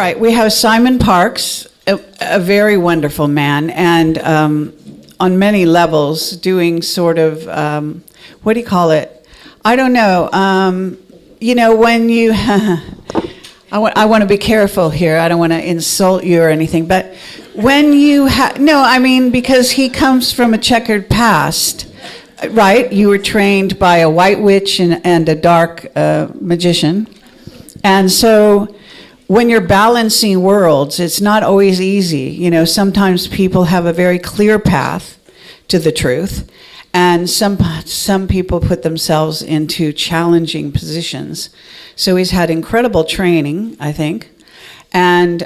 right, we have Simon Parks, a very wonderful man, and on many levels doing sort of, what do you call it? I don't know. When you, I want to be careful here. I don't want to insult you or anything, but when you because he comes from a checkered past, right? You were trained by a white witch and a dark magician. And so when you're balancing worlds, it's not always easy. Sometimes people have a very clear path to the truth, and some people put themselves into challenging positions. So he's had incredible training, I think, and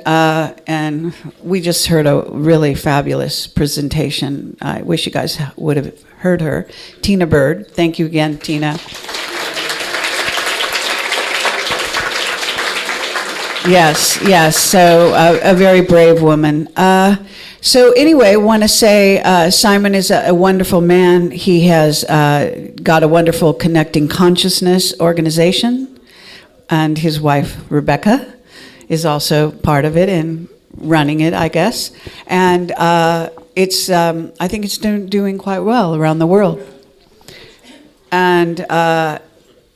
we just heard a really fabulous presentation. I wish you guys would have heard her. Tina Bird, thank you again, Tina. Yes. So a very brave woman. So anyway, I want to say Simon is a wonderful man. He has got a wonderful Connecting Consciousness organization, and his wife Rebecca is also part of it and running it, I guess. And it's I think it's doing quite well around the world. And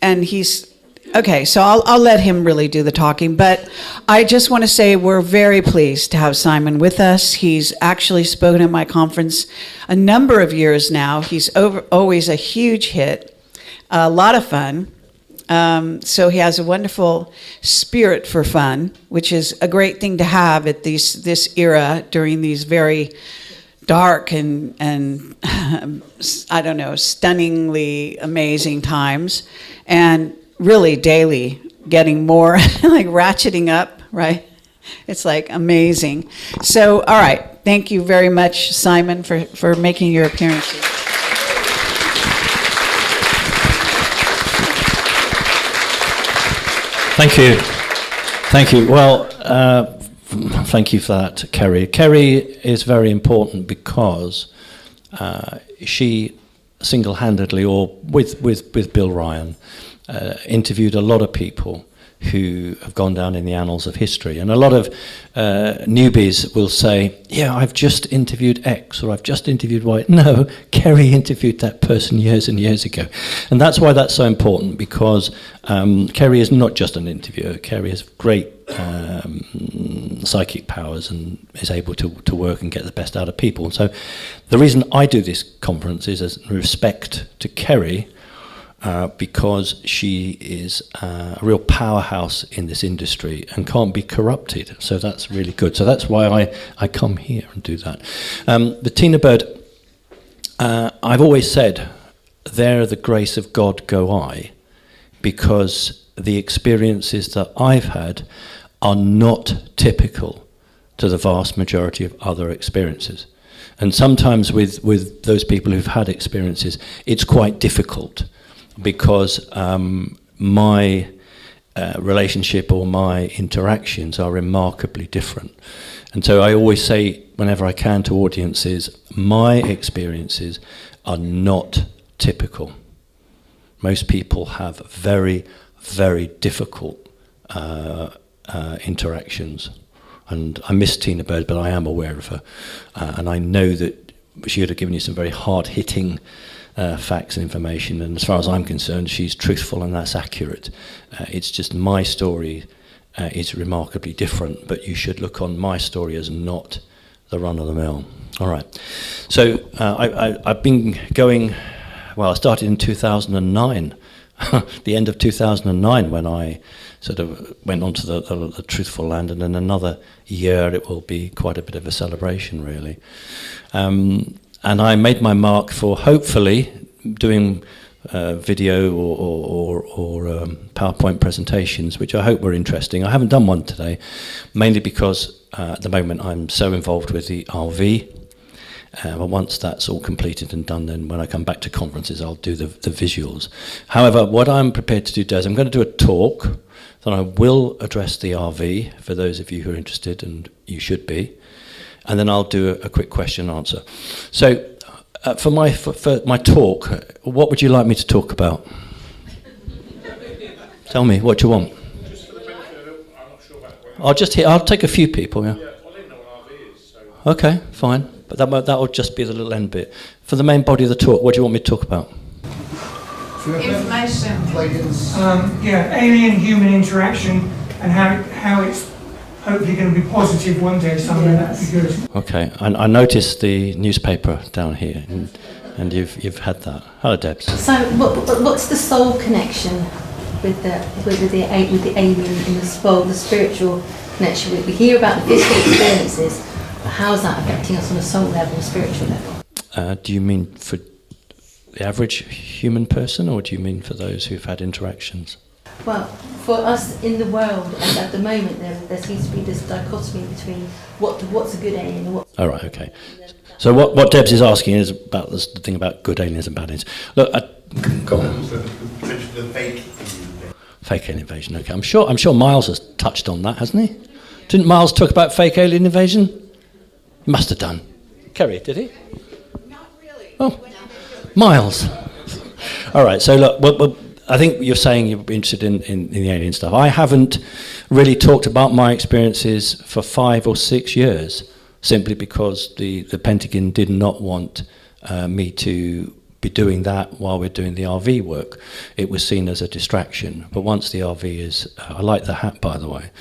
he's. Okay, so I'll let him really do the talking, but I just want to say we're very pleased to have Simon with us. He's actually spoken at my conference a number of years now. He's always a huge hit, a lot of fun. So he has a wonderful spirit for fun, which is a great thing to have at this era during these very dark and I don't know, stunningly amazing times. And really daily getting more like ratcheting up, right? It's like amazing. So, all right. Thank you very much, Simon, for making your appearances. Thank you. Well, thank you for that, Kerry. Kerry is very important because she single-handedly, or with Bill Ryan, interviewed a lot of people who have gone down in the annals of history. And a lot of newbies will say, yeah, I've just interviewed X, or I've just interviewed Y. No, Kerry interviewed that person years and years ago. And that's why that's so important, because Kerry is not just an interviewer. Kerry has great psychic powers and is able to work and get the best out of people. So the reason I do this conference is as respect to Kerry, because she is a real powerhouse in this industry and can't be corrupted. So that's really good. So that's why I come here and do that. The Tina Bird, I've always said, there the grace of God go I, because the experiences that I've had are not typical to the vast majority of other experiences. And sometimes with those people who've had experiences, it's quite difficult, because my relationship or my interactions are remarkably different. And so I always say, whenever I can to audiences, my experiences are not typical. Most people have very, very difficult interactions. And I miss Tina Bird, but I am aware of her. And I know that she would have given you some very hard-hitting facts and information, and as far as I'm concerned, she's truthful and that's accurate. It's just my story is remarkably different, but you should look on my story as not the run-of-the-mill. All right. So I've been going, well, I started in 2009, the end of 2009, when I sort of went onto the truthful land, and in another year it will be quite a bit of a celebration, really. And I made my mark for hopefully doing video or PowerPoint presentations, which I hope were interesting. I haven't done one today, mainly because at the moment I'm so involved with the RV. But once that's all completed and done, then when I come back to conferences, I'll do the visuals. However, what I'm prepared to do today is I'm going to do a talk, then I will address the RV for those of you who are interested, and you should be. And then I'll do a quick question and answer. So for my talk, what would you like me to talk about? Tell me what you want. Just for the benefit of, I'm not sure about I'll take a few people, yeah. Yeah, well, I didn't know what RV is, so... Okay, fine. But that will just be the little end bit. For the main body of the talk, what do you want me to talk about? Information. Alien-human interaction and how it's hopefully going to be positive one day someday. That'd be good. Okay, I noticed the newspaper down here, and you've had that. Hello, Debs. So, what's the soul connection with the alien and the spiritual connection? We hear about the physical experiences, but how is that affecting us on a soul level, spiritual level? Do you mean for the average human person, or do you mean for those who've had interactions? Well, for us in the world, and at the moment, there seems to be this dichotomy between what's a good alien and what's... All right, okay. So what Debs is asking is about the thing about good aliens and bad aliens. Look, go on. The Fake alien invasion. Okay, I'm sure Miles has touched on that, hasn't he? Didn't Miles talk about fake alien invasion? He must have done. Kerry, did he? Not really. Oh, Miles. All right. So look, well, I think you're saying you're interested in the alien stuff. I haven't really talked about my experiences for 5 or 6 years, simply because the Pentagon did not want me to be doing that while we're doing the RV work. It was seen as a distraction. But once the RV is, I like the hat, by the way.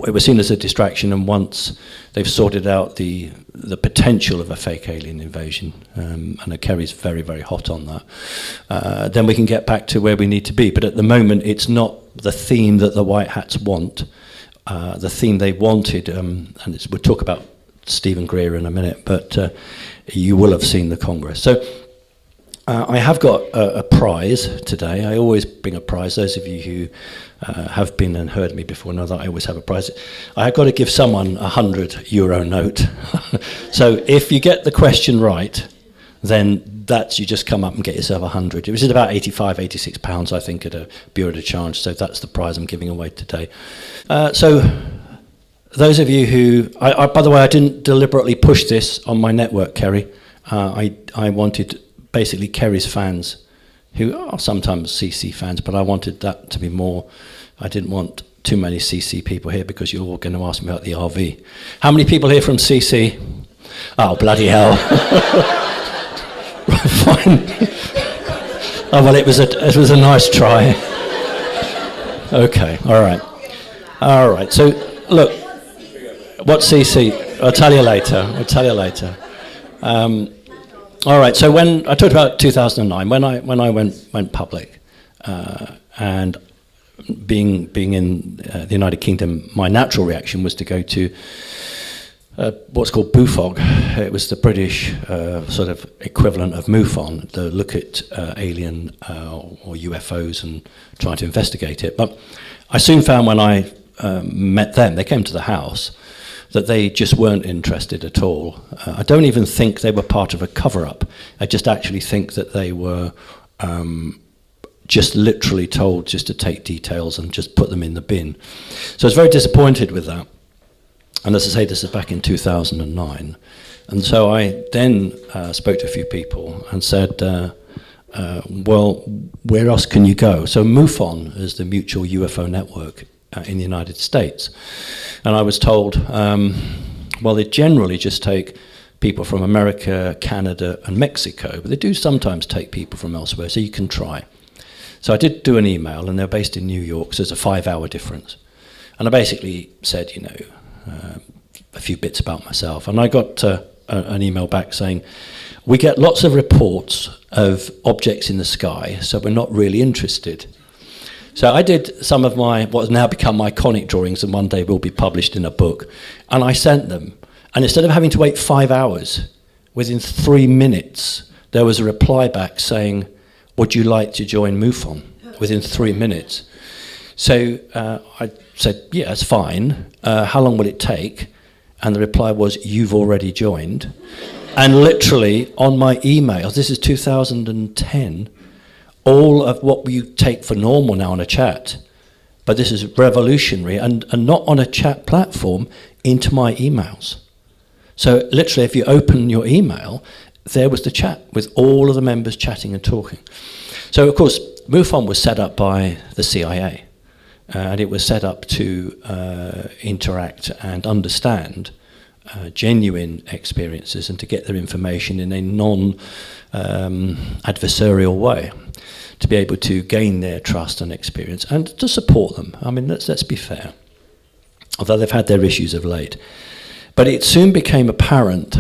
It was seen as a distraction, and once they've sorted out the potential of a fake alien invasion, and Kerry's very, very hot on that, then we can get back to where we need to be. But at the moment, it's not the theme that the White Hats want. The theme they wanted, and we'll talk about Stephen Krye in a minute, but you will have seen the Congress. So I have got a prize today. I always bring a prize. Those of you who have been and heard me before know that I always have a prize. I have got to give someone a €100 note. So if you get the question right, then you just come up and get yourself 100. It was about £85, £86, I think, at a Bureau de Change. So that's the prize I'm giving away today. So those of you who, by the way, I didn't deliberately push this on my network, Kerry. I wanted basically Kerry's fans, who are sometimes CC fans, but I wanted that to be more. I didn't want too many CC people here because you're all going to ask me about the RV. How many people here from CC? Oh, bloody hell. Fine. Oh, well, it was a nice try. Okay, all right. So, look, what's CC? I'll tell you later. All right. So when I talked about 2009, when I went public, and being in the United Kingdom, my natural reaction was to go to what's called BUFON. It was the British sort of equivalent of MUFON, to look at alien or UFOs and try to investigate it. But I soon found when I met them, they came to the house, that they just weren't interested at all. I don't even think they were part of a cover-up. I just actually think that they were just literally told just to take details and just put them in the bin. So I was very disappointed with that. And as I say, this is back in 2009. And so I then spoke to a few people and said, well, where else can you go? So MUFON is the Mutual UFO Network in the United States. And I was told, well, they generally just take people from America, Canada, and Mexico, but they do sometimes take people from elsewhere, so you can try. So I did do an email, and they're based in New York, so there's a 5-hour difference. And I basically said, a few bits about myself. And I got an email back saying, we get lots of reports of objects in the sky, so we're not really interested. So I did some of what has now become my iconic drawings, and one day will be published in a book, and I sent them. And instead of having to wait 5 hours, within 3 minutes, there was a reply back saying, would you like to join MUFON? Within 3 minutes. So I said, yeah, it's fine. How long will it take? And the reply was, you've already joined. And literally on my email, this is 2010, all of what we take for normal now on a chat, but this is revolutionary, and not on a chat platform, into my emails. So literally, if you open your email, there was the chat with all of the members chatting and talking. So of course, MUFON was set up by the CIA. and it was set up to interact and understand genuine experiences and to get their information in a non-adversarial way, to be able to gain their trust and experience and to support them. I mean, let's be fair, although they've had their issues of late. But it soon became apparent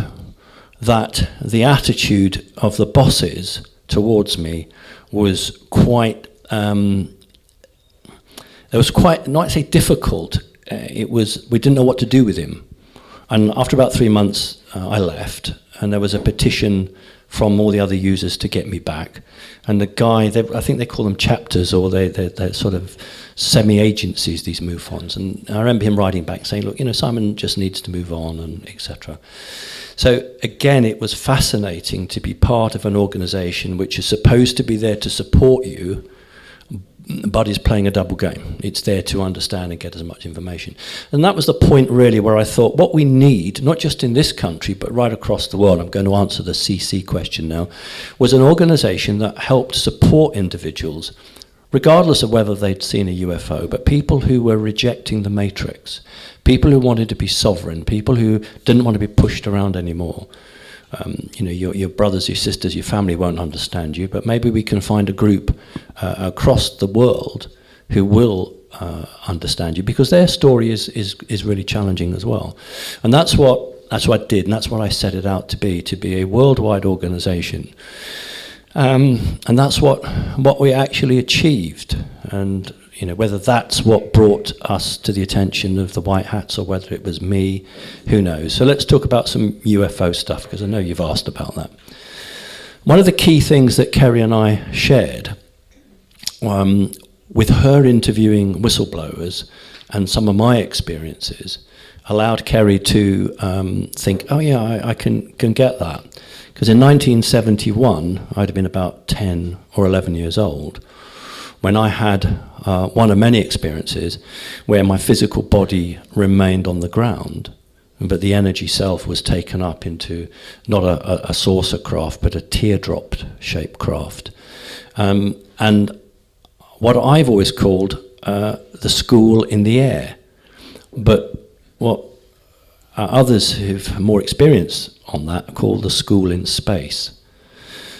that the attitude of the bosses towards me was quite, it was quite, not to say difficult, we didn't know what to do with him. And after about 3 months, I left, and there was a petition from all the other users to get me back. And the guy, I think they call them chapters, or they're sort of semi-agencies, these MUFONs. And I remember him writing back saying, look, Simon just needs to move on, and etc. So again, it was fascinating to be part of an organization which is supposed to be there to support you, but is playing a double game. It's there to understand and get as much information. And that was the point really where I thought what we need, not just in this country, but right across the world, I'm going to answer the CC question now, was an organization that helped support individuals, regardless of whether they'd seen a UFO, but people who were rejecting the matrix, people who wanted to be sovereign, people who didn't want to be pushed around anymore. Your brothers, your sisters, your family won't understand you, but maybe we can find a group across the world who will understand you, because their story is really challenging as well. And that's what I did, and that's what I set it out to be a worldwide organization. And that's what we actually achieved. And whether that's what brought us to the attention of the White Hats or whether it was me, who knows. So let's talk about some UFO stuff, because I know you've asked about that. One of the key things that Kerry and I shared, with her interviewing whistleblowers and some of my experiences, allowed Kerry to think, oh yeah, I can get that. Because in 1971, I'd have been about 10 or 11 years old, when I had one of many experiences where my physical body remained on the ground, but the energy self was taken up into not a saucer craft, but a teardrop-shaped craft. And what I've always called the school in the air. But what others who've more experience on that call the school in space.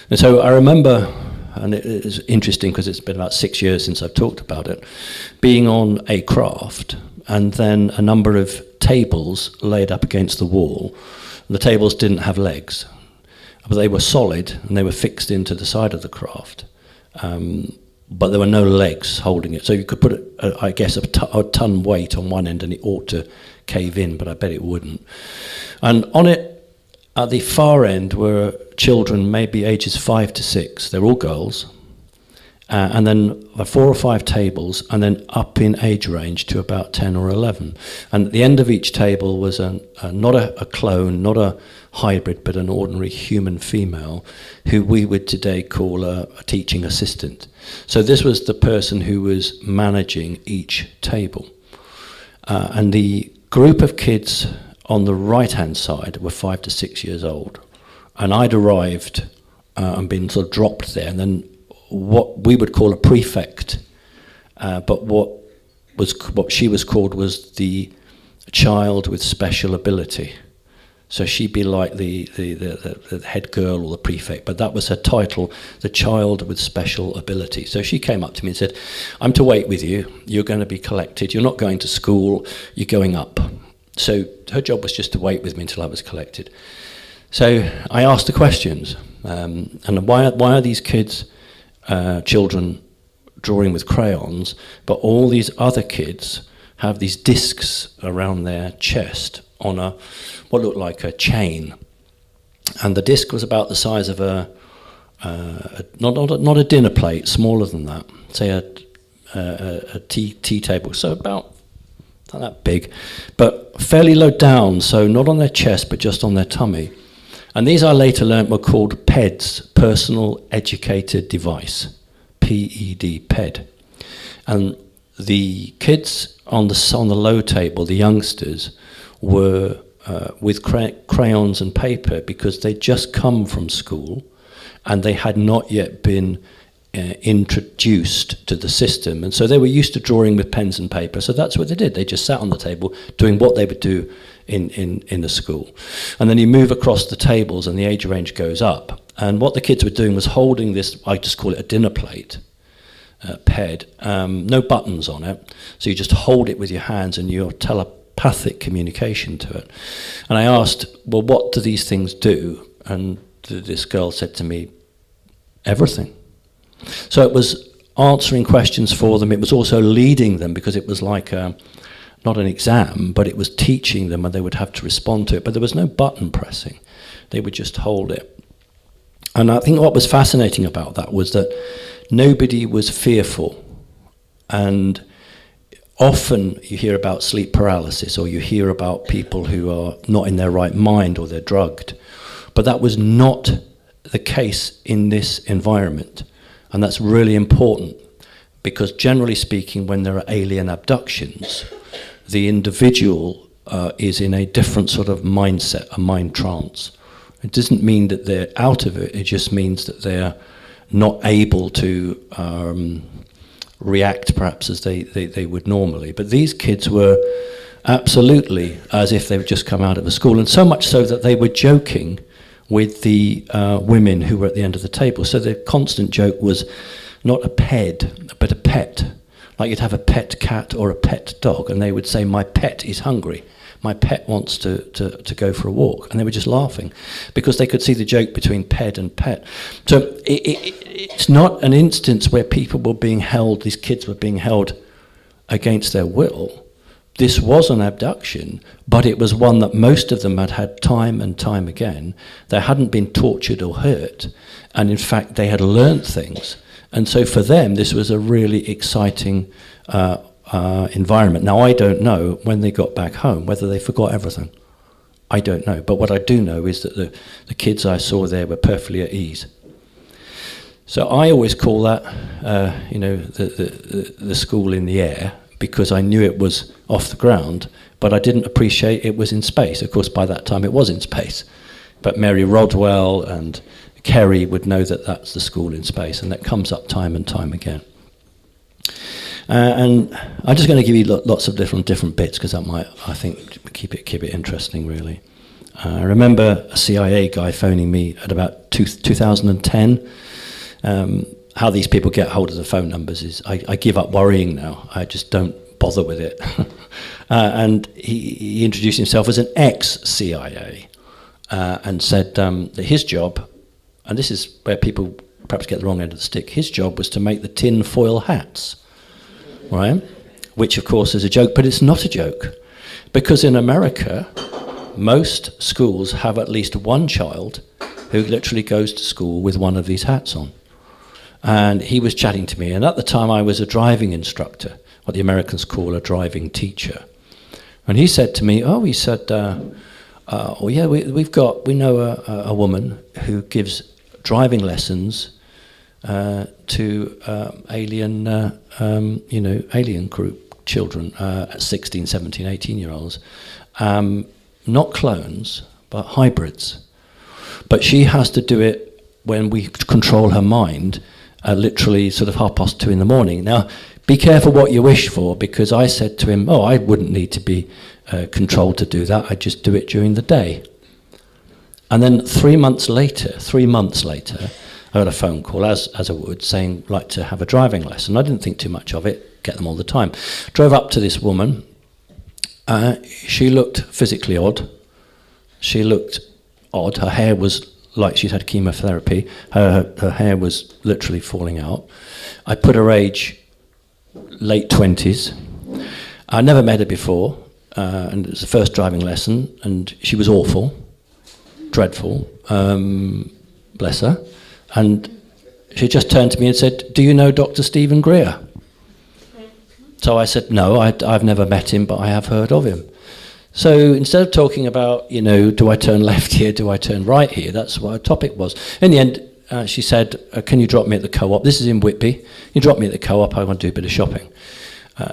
And so I remember, and it is interesting because it's been about 6 years since I've talked about it, being on a craft and then a number of tables laid up against the wall. The tables didn't have legs, but they were solid and they were fixed into the side of the craft. But there were no legs holding it. So you could put, I guess, a ton weight on one end and it ought to cave in, but I bet it wouldn't. And on it, at the far end, were children, maybe ages 5 to 6. They're all girls. And then 4 or 5 tables, and then up in age range to about 10 or 11. And at the end of each table was not a clone, not a hybrid, but an ordinary human female, who we would today call a teaching assistant. So this was the person who was managing each table. And the group of kids on the right-hand side were 5 to 6 years old. And I'd arrived and been sort of dropped there, and then what we would call a prefect, but what she was called was the child with special ability. So she'd be like the head girl or the prefect, but that was her title, the child with special ability. So she came up to me and said, I'm to wait with you, you're going to be collected, you're not going to school, you're going up. So her job was just to wait with me until I was collected. So I asked the questions, and why are these kids, children, drawing with crayons, but all these other kids have these discs around their chest on what looked like a chain, and the disc was about the size of not a dinner plate, smaller than that, say a tea table, so about not that big, but fairly low down, so not on their chest but just on their tummy. And these I later learnt were called PEDs, Personal Educated Device, PED, PED. And the kids on the low table, the youngsters, were with crayons and paper because they'd just come from school and they had not yet been introduced to the system, and so they were used to drawing with pens and paper, so that's what they did. They just sat on the table doing what they would do in the school. And then you move across the tables and the age range goes up, and what the kids were doing was holding this, I just call it a dinner plate, PED, no buttons on it, so you just hold it with your hands and you're telepathic communication to it. And I asked, well, what do these things do? And this girl said to me, everything. So it was answering questions for them. It was also leading them, because it was like not an exam, but it was teaching them, and they would have to respond to it. But there was no button pressing. They would just hold it. And I think what was fascinating about that was that nobody was fearful. And often you hear about sleep paralysis, or you hear about people who are not in their right mind, or they're drugged. But that was not the case in this environment. And that's really important, because generally speaking, when there are alien abductions, the individual is in a different sort of mindset, a mind trance. It doesn't mean that they're out of it, it just means that they're not able to react perhaps as they would normally. But these kids were absolutely as if they've just come out of a school, and so much so that they were joking with the women who were at the end of the table. So the constant joke was not a ped, but a pet. Like you'd have a pet cat or a pet dog, and they would say, my pet is hungry. My pet wants to go for a walk. And they were just laughing, because they could see the joke between ped and pet. So it's not an instance where people were being held, these kids were being held against their will. This was an abduction, but it was one that most of them had had time and time again. They hadn't been tortured or hurt, and in fact they had learned things. And so for them this was a really exciting environment. Now I don't know when they got back home whether they forgot everything. I don't know, but what I do know is that the kids I saw there were perfectly at ease. So I always call that the school in the air, because I knew it was off the ground, but I didn't appreciate it was in space. Of course, by that time it was in space. But Mary Rodwell and Kerry would know that that's the school in space, and that comes up time and time again. And I'm just going to give you lots of different bits, because that might, I think, keep it interesting, really. I remember a CIA guy phoning me at about 2010. How these people get hold of the phone numbers is, I give up worrying now. I just don't bother with it. And he introduced himself as an ex-CIA and said that his job, and this is where people perhaps get the wrong end of the stick, his job was to make the tin foil hats, right? Which of course is a joke, but it's not a joke. Because in America, most schools have at least one child who literally goes to school with one of these hats on. And he was chatting to me, and at the time I was a driving instructor, what the Americans call a driving teacher. And he said to me, we know a woman who gives driving lessons to alien group children, 16, 17, 18-year-olds, not clones, but hybrids. But she has to do it when we control her mind, literally sort of 2:30 in the morning. Now, be careful what you wish for, because I said to him, I wouldn't need to be controlled to do that. I'd just do it during the day. And then 3 months later, I got a phone call, as I would, saying, like to have a driving lesson. I didn't think too much of it, get them all the time. Drove up to this woman. She looked physically odd. She looked odd. Her hair was like she'd had chemotherapy. Her hair was literally falling out. I put her age late 20s. I never met her before, and it was the first driving lesson, and she was awful, dreadful, bless her. And she just turned to me and said, "Do you know Dr. Stephen Krye?" So I said, "No, I've never met him, but I have heard of him." So instead of talking about, do I turn left here, do I turn right here, that's what our topic was. In the end, she said, "Can you drop me at the co-op? This is in Whitby. You drop me at the co-op, I want to do a bit of shopping."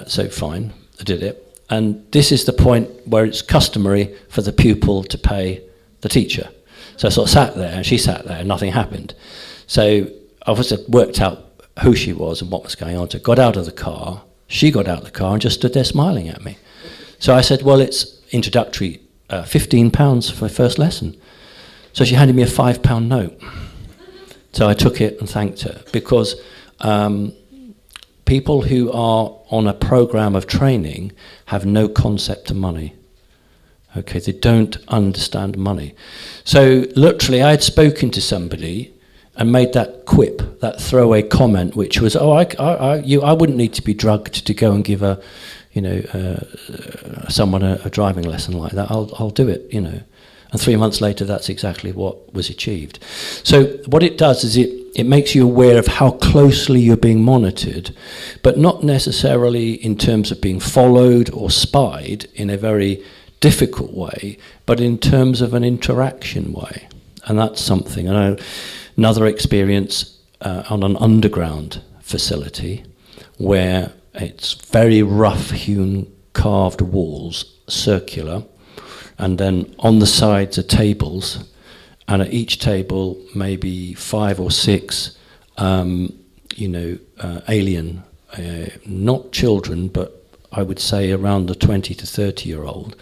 So fine, I did it. And this is the point where it's customary for the pupil to pay the teacher. So I sort of sat there, and she sat there, and nothing happened. So I was worked out who she was and what was going on. So I got out of the car. She got out of the car and just stood there smiling at me. So I said, well, it's introductory, £15 for my first lesson. So she handed me a £5 note. So I took it and thanked her, because people who are on a program of training have no concept of money. Okay, they don't understand money. So literally I had spoken to somebody and made that quip, that throwaway comment, which was, I wouldn't need to be drugged to go and give someone a driving lesson like that. I'll do it, And 3 months later, that's exactly what was achieved. So what it does is it makes you aware of how closely you're being monitored, but not necessarily in terms of being followed or spied in a very difficult way, but in terms of an interaction way. And that's something. Another experience on an underground facility where it's very rough-hewn carved walls, circular, and then on the sides are tables, and at each table maybe 5 or 6 alien, not children, but I would say around the 20 to 30-year-old.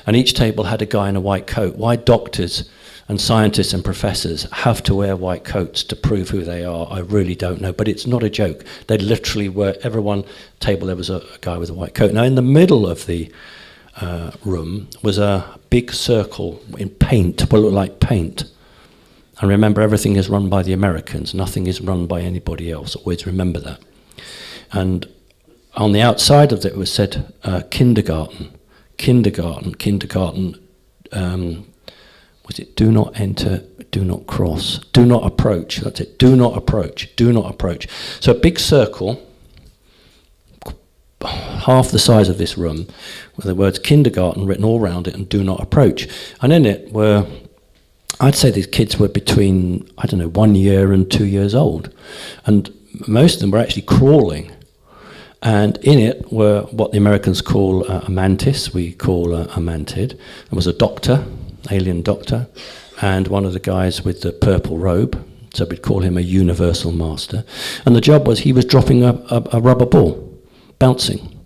And each table had a guy in a white coat. Why doctors and scientists and professors have to wear white coats to prove who they are, I really don't know. But it's not a joke. They literally were, every one table there was a guy with a white coat. Now in the middle of the room was a big circle in paint, what looked like paint. And remember, everything is run by the Americans. Nothing is run by anybody else. Always remember that. And on the outside of it was said kindergarten. Was it do not enter, do not cross, do not approach. That's it, do not approach, do not approach. So a big circle, half the size of this room, with the words kindergarten written all around it and do not approach. And in it were, I'd say these kids were between, 1 year and 2 years old. And most of them were actually crawling. And in it were what the Americans call a mantis, we call a mantid. There was a doctor, alien doctor, and one of the guys with the purple robe, so we'd call him a universal master. And the job was he was dropping a rubber ball, bouncing.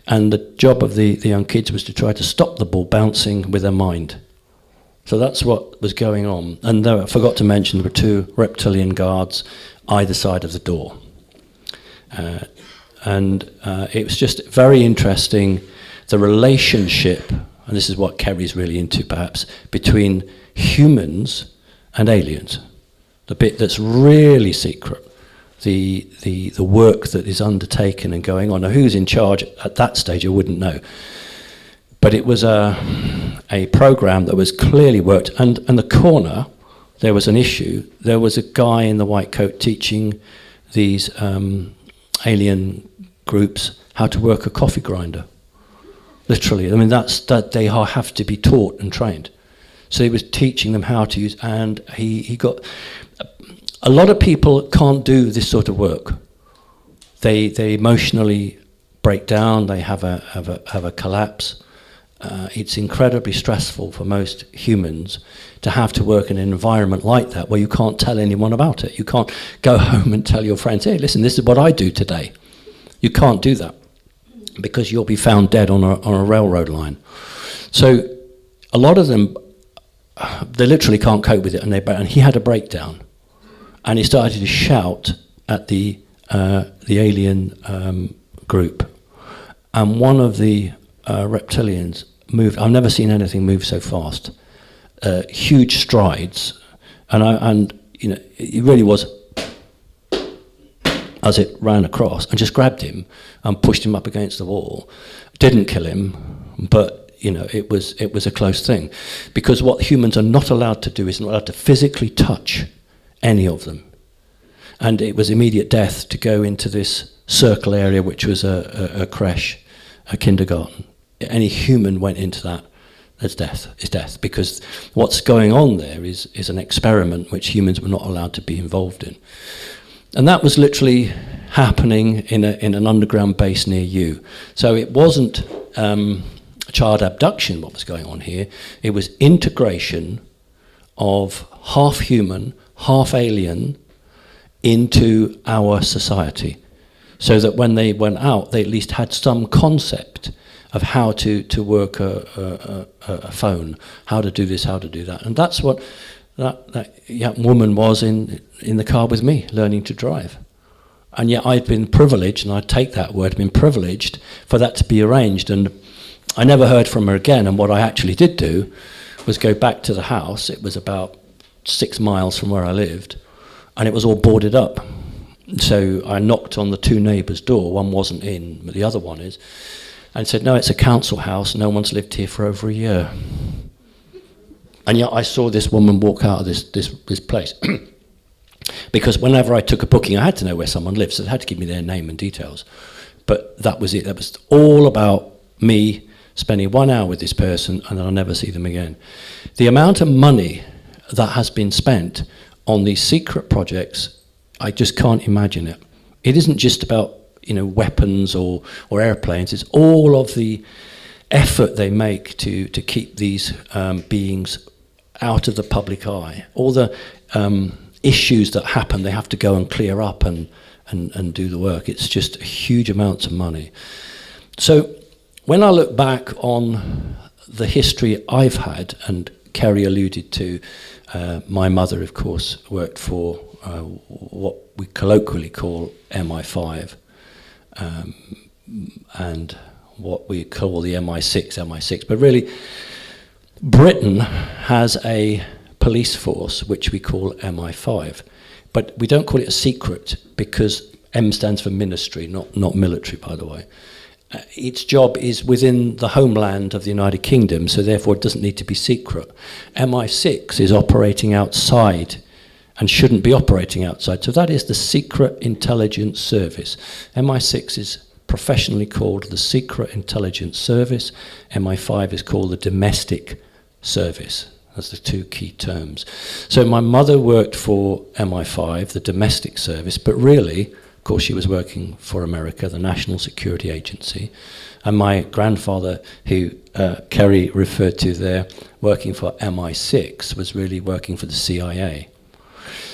And the job of the young kids was to try to stop the ball bouncing with their mind. So that's what was going on. And I forgot to mention there were 2 reptilian guards either side of the door. And it was just very interesting, the relationship, and this is what Kerry's really into perhaps, between humans and aliens. The bit that's really secret, the work that is undertaken and going on. Now, who's in charge at that stage, I wouldn't know. But it was a program that was clearly worked. And the corner, there was an issue. There was a guy in the white coat teaching these alien groups how to work a coffee grinder. Literally, I mean, that they have to be taught and trained. So he was teaching them how to use, and he got. A lot of people can't do this sort of work. They emotionally break down. They have a collapse. It's incredibly stressful for most humans to have to work in an environment like that where you can't tell anyone about it. You can't go home and tell your friends, hey, listen, this is what I do today. You can't do that because you'll be found dead on a railroad line. So a lot of them, they literally can't cope with it, and he had a breakdown. And he started to shout at the alien group. And one of the reptilians moved. I've never seen anything move so fast. Huge strides, and it really was. As it ran across, and just grabbed him and pushed him up against the wall. Didn't kill him, but it was a close thing, because what humans are not allowed to do is not allowed to physically touch any of them, and it was immediate death to go into this circle area, which was a creche, a kindergarten. Any human went into that, there's death. It's death, because what's going on there is an experiment which humans were not allowed to be involved in. And that was literally happening in an underground base near you. So it wasn't child abduction what was going on here. It was integration of half human, half alien into our society, so that when they went out, they at least had some concept of how to work a phone, how to do this, how to do that. And that's what that young woman was in the car with me, learning to drive. And yet I'd been privileged, and I take that word, been privileged for that to be arranged. And I never heard from her again. And what I actually did do was go back to the house. It was about 6 miles from where I lived, and it was all boarded up. So I knocked on the 2 neighbours' door. One wasn't in, but the other one is, and said, no, it's a council house. No one's lived here for over a year. And yet I saw this woman walk out of this place. Because whenever I took a booking, I had to know where someone lived, so they had to give me their name and details. But that was it. That was all about me spending 1 hour with this person, and then I'll never see them again. The amount of money that has been spent on these secret projects, I just can't imagine it. It isn't just about, weapons or airplanes. It's all of the effort they make to keep these beings out of the public eye. All the issues that happen, they have to go and clear up and do the work. It's just huge amounts of money. So when I look back on the history I've had, and Kerry alluded to, my mother, of course, worked for what we colloquially call MI5, and what we call the MI6, but really Britain has a police force which we call MI5, but we don't call it a secret because M stands for ministry, not military, by the way. Its job is within the homeland of the United Kingdom, so therefore it doesn't need to be secret. MI6 is operating outside and shouldn't be operating outside, so that is the Secret Intelligence Service. MI6 is professionally called the Secret Intelligence Service. MI5 is called the Domestic Service. That's the 2 key terms. So my mother worked for MI5, the domestic service, but really, of course, she was working for America, the National Security Agency. And my grandfather, who Kerry referred to there, working for MI6, was really working for the CIA.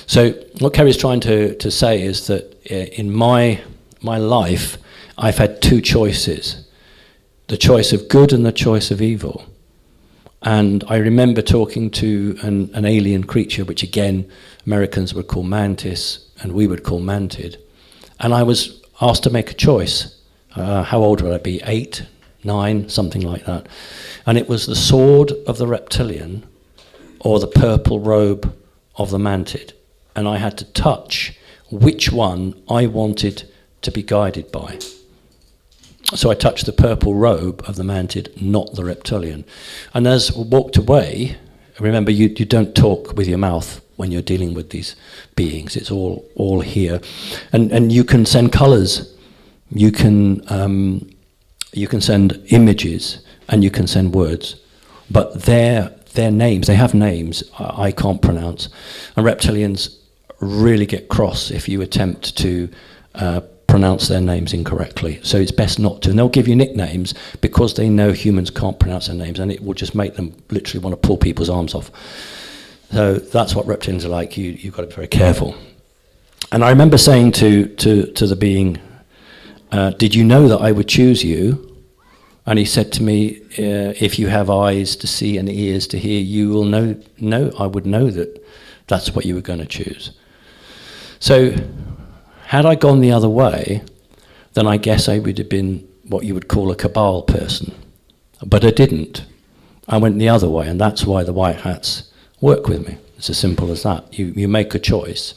So what Kerry's trying to say is that in my life, I've had 2 choices, the choice of good and the choice of evil. And I remember talking to an alien creature, which again, Americans would call mantis, and we would call mantid. And I was asked to make a choice. How old would I be? 8, 9, something like that. And it was the sword of the reptilian or the purple robe of the mantid. And I had to touch which one I wanted to be guided by. So I touched the purple robe of the mantid, not the reptilian. And as I walked away, remember you don't talk with your mouth when you're dealing with these beings. It's all here. And you can send colours, you can send images, and you can send words. But their names, they have names I can't pronounce. And reptilians really get cross if you attempt to pronounce their names incorrectly. So it's best not to. And they'll give you nicknames because they know humans can't pronounce their names, and it will just make them literally want to pull people's arms off. So that's what reptilians are like. You've got to be very careful. And I remember saying to the being, did you know that I would choose you? And he said to me, if you have eyes to see and ears to hear, you will know I would know that that's what you were going to choose. So had I gone the other way, then I guess I would have been what you would call a cabal person. But I didn't. I went the other way, and that's why the white hats work with me. It's as simple as that. You make a choice,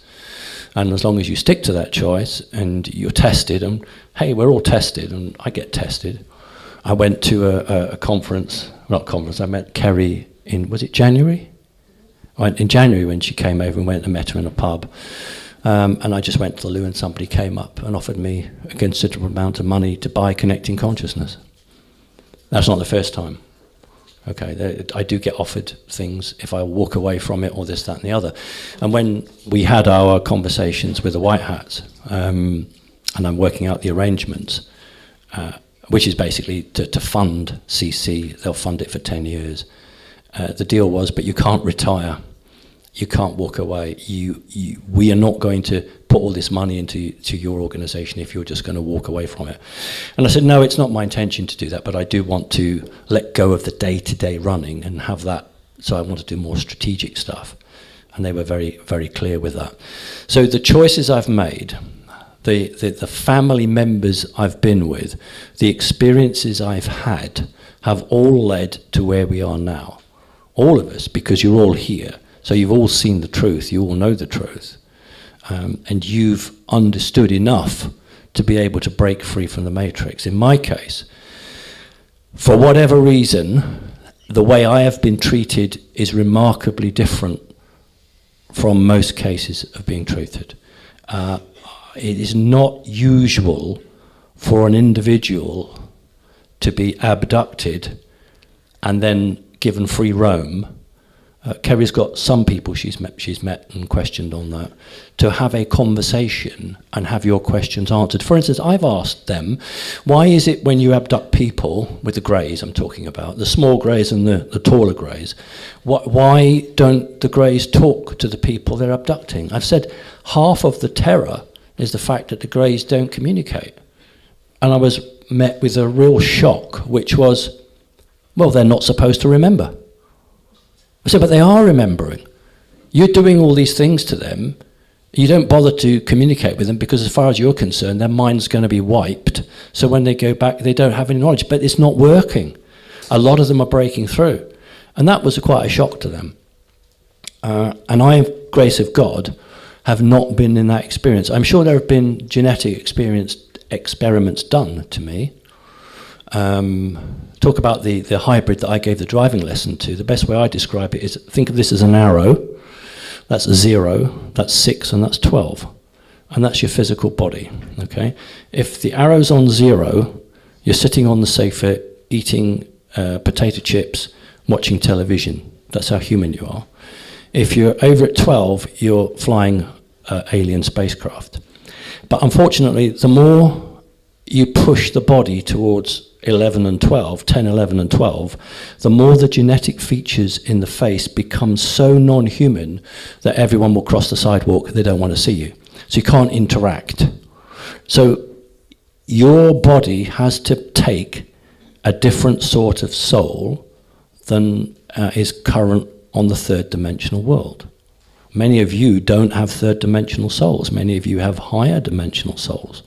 and as long as you stick to that choice and you're tested, and hey, we're all tested, and I get tested. I went to a conference, I met Kerry in, was it January? In January when she came over and went and met her in a pub. And I just went to the loo and somebody came up and offered me a considerable amount of money to buy Connecting Consciousness. That's not the first time. Okay, I do get offered things if I walk away from it or this, that and the other. And when we had our conversations with the White Hats, and I'm working out the arrangements, which is basically to fund CC, they'll fund it for 10 years. The deal was, but you can't retire. You can't walk away. We are not going to put all this money into your organisation if you're just going to walk away from it. And I said, no, it's not my intention to do that, but I do want to let go of the day-to-day running and have that, so I want to do more strategic stuff. And they were very, very clear with that. So the choices I've made, the family members I've been with, the experiences I've had, have all led to where we are now. All of us, because you're all here. So you've all seen the truth, you all know the truth. And you've understood enough to be able to break free from the matrix. In my case, for whatever reason, the way I have been treated is remarkably different from most cases of being treated. It is not usual for an individual to be abducted and then given free roam. Kerry's got some people she's met and questioned on that, to have a conversation and have your questions answered. For instance, I've asked them, why is it when you abduct people, with the greys I'm talking about, the small greys and the taller greys, why don't the greys talk to the people they're abducting? I've said half of the terror is the fact that the greys don't communicate. And I was met with a real shock, which was, well, they're not supposed to remember. I said, but they are remembering. You're doing all these things to them. You don't bother to communicate with them because as far as you're concerned, their mind's going to be wiped. So when they go back, they don't have any knowledge. But it's not working. A lot of them are breaking through. And that was quite a shock to them. And I, grace of God, have not been in that experience. I'm sure there have been genetic experiments done to me. Talk about the hybrid that I gave the driving lesson to. The best way I describe it is, think of this as an arrow. That's 0, that's 6, and that's 12. And that's your physical body, okay? If the arrow's on 0, you're sitting on the sofa, eating potato chips, watching television. That's how human you are. If you're over at 12, you're flying alien spacecraft. But unfortunately, the more you push the body towards 11 and 12, 10, 11 and 12, the more the genetic features in the face become so non-human that everyone will cross the sidewalk, they don't want to see you. So you can't interact. So your body has to take a different sort of soul than is current on the third dimensional world. Many of you don't have third dimensional souls. Many of you have higher dimensional souls.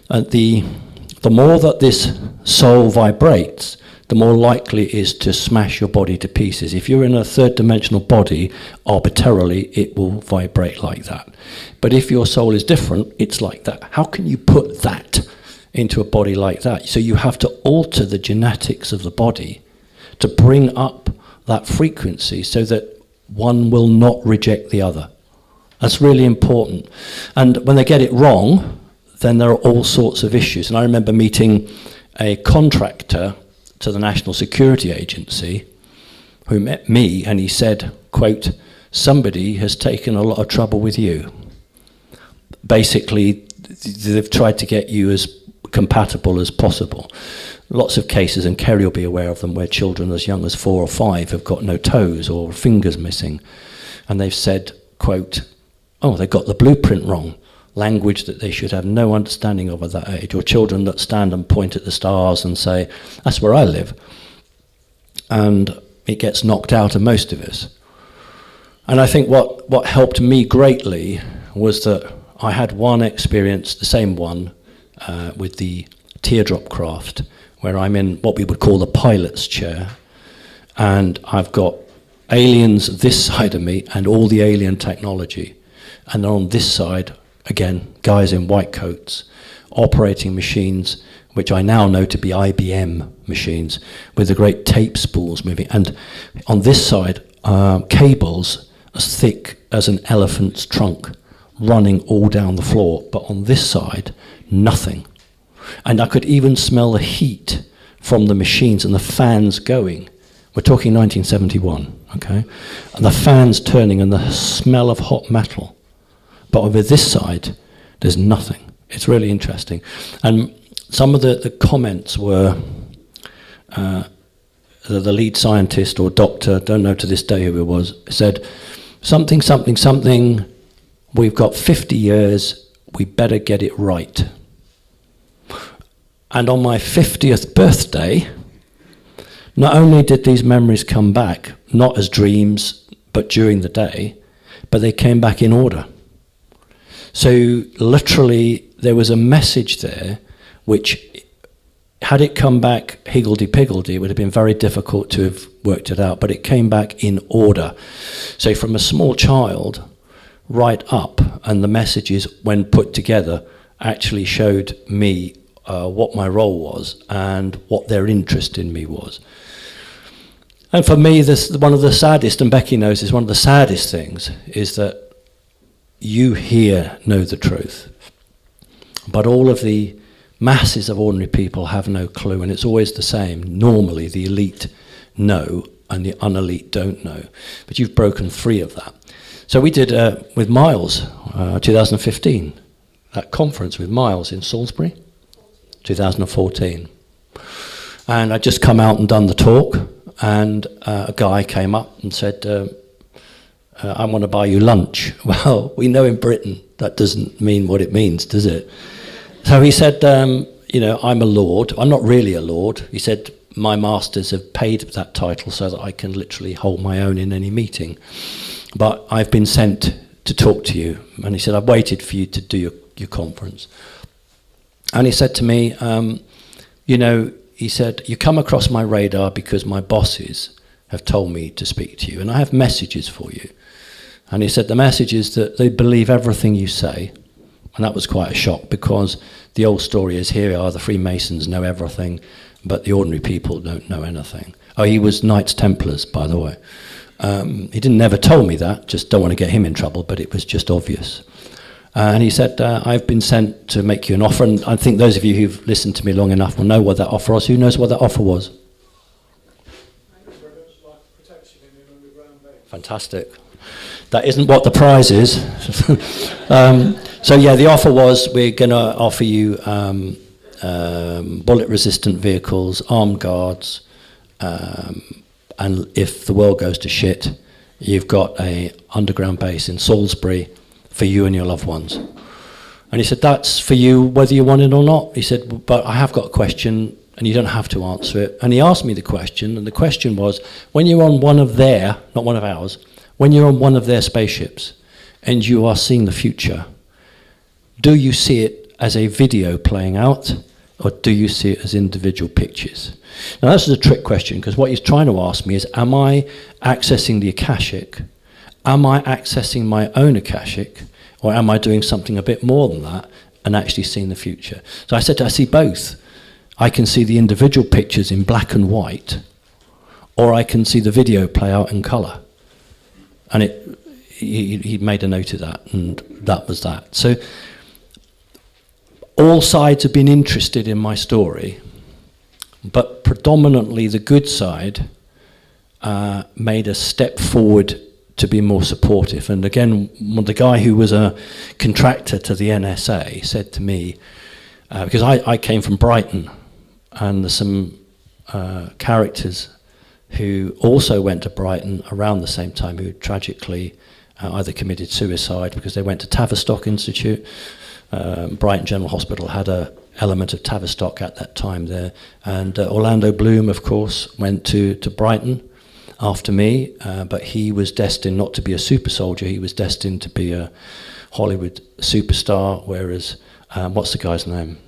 The more that this soul vibrates, the more likely it is to smash your body to pieces. If you're in a third dimensional body, arbitrarily, it will vibrate like that. But if your soul is different, it's like that. How can you put that into a body like that? So you have to alter the genetics of the body to bring up that frequency so that one will not reject the other. That's really important. And when they get it wrong, then there are all sorts of issues. And I remember meeting a contractor to the National Security Agency who met me, and he said, quote, somebody has taken a lot of trouble with you. Basically, they've tried to get you as compatible as possible. Lots of cases, and Kerry will be aware of them, where children as young as 4 or 5 have got no toes or fingers missing. And they've said, quote, oh, they got the blueprint wrong. Language that they should have no understanding of at that age, or children that stand and point at the stars and say, that's where I live. And it gets knocked out of most of us. And I think what helped me greatly was that I had one experience, the same one, with the teardrop craft, where I'm in what we would call the pilot's chair, and I've got aliens this side of me and all the alien technology. And on this side, again, guys in white coats, operating machines, which I now know to be IBM machines, with the great tape spools moving. And on this side, cables as thick as an elephant's trunk, running all down the floor. But on this side, nothing. And I could even smell the heat from the machines and the fans going. We're talking 1971, okay? And the fans turning and the smell of hot metal. But over this side, there's nothing. It's really interesting. And some of the comments were, the lead scientist or doctor, don't know to this day who it was, said, something, something, something we've got 50 years, we better get it right. And on my 50th birthday, not only did these memories come back, not as dreams, but during the day, but they came back in order. So literally, there was a message there, which, had it come back higgledy-piggledy, it would have been very difficult to have worked it out, but it came back in order. So from a small child right up, and the messages, when put together, actually showed me what my role was and what their interest in me was. And for me, this one of the saddest, and Becky knows this, one of the saddest things is that you here know the truth, but all of the masses of ordinary people have no clue, and it's always the same. Normally, the elite know, and the unelite don't know. But you've broken free of that. So we did, with Miles, 2015, that conference with Miles in Salisbury, 2014. And I'd just come out and done the talk, and a guy came up and said, I want to buy you lunch. Well, we know in Britain that doesn't mean what it means, does it? So he said, I'm a lord. I'm not really a lord. He said, my masters have paid that title so that I can literally hold my own in any meeting. But I've been sent to talk to you. And he said, I've waited for you to do your conference. And he said to me, he said, you come across my radar because my bosses have told me to speak to you, and I have messages for you. And he said, the message is that they believe everything you say. And that was quite a shock, because the old story is, here are the Freemasons know everything, but the ordinary people don't know anything. Oh, he was Knights Templars, by the way. He didn't never tell me that, just don't want to get him in trouble, but it was just obvious. And he said, I've been sent to make you an offer, and I think those of you who've listened to me long enough will know what that offer was. Who knows what that offer was? Fantastic. That isn't what the prize is. So yeah, the offer was, we're going to offer you bullet-resistant vehicles, armed guards, and if the world goes to shit, you've got a underground base in Salisbury for you and your loved ones. And he said, that's for you whether you want it or not. He said, but I have got a question, and you don't have to answer it. And he asked me the question, and the question was, when you're on one of their, not one of ours, when you're on one of their spaceships and you are seeing the future, do you see it as a video playing out, or do you see it as individual pictures? Now, this is a trick question, because what he's trying to ask me is, am I accessing the Akashic? Am I accessing my own Akashic? Or am I doing something a bit more than that and actually seeing the future? So I said, I see both. I can see the individual pictures in black and white, or I can see the video play out in colour. And he made a note of that, and that was that. So all sides have been interested in my story, but predominantly the good side made a step forward to be more supportive. And again, the guy who was a contractor to the NSA said to me, because I came from Brighton, and there's some characters who also went to Brighton around the same time, who tragically either committed suicide because they went to Tavistock Institute. Brighton General Hospital had an element of Tavistock at that time there. And Orlando Bloom, of course, went to Brighton after me, but he was destined not to be a super soldier, he was destined to be a Hollywood superstar, whereas, what's the guy's name?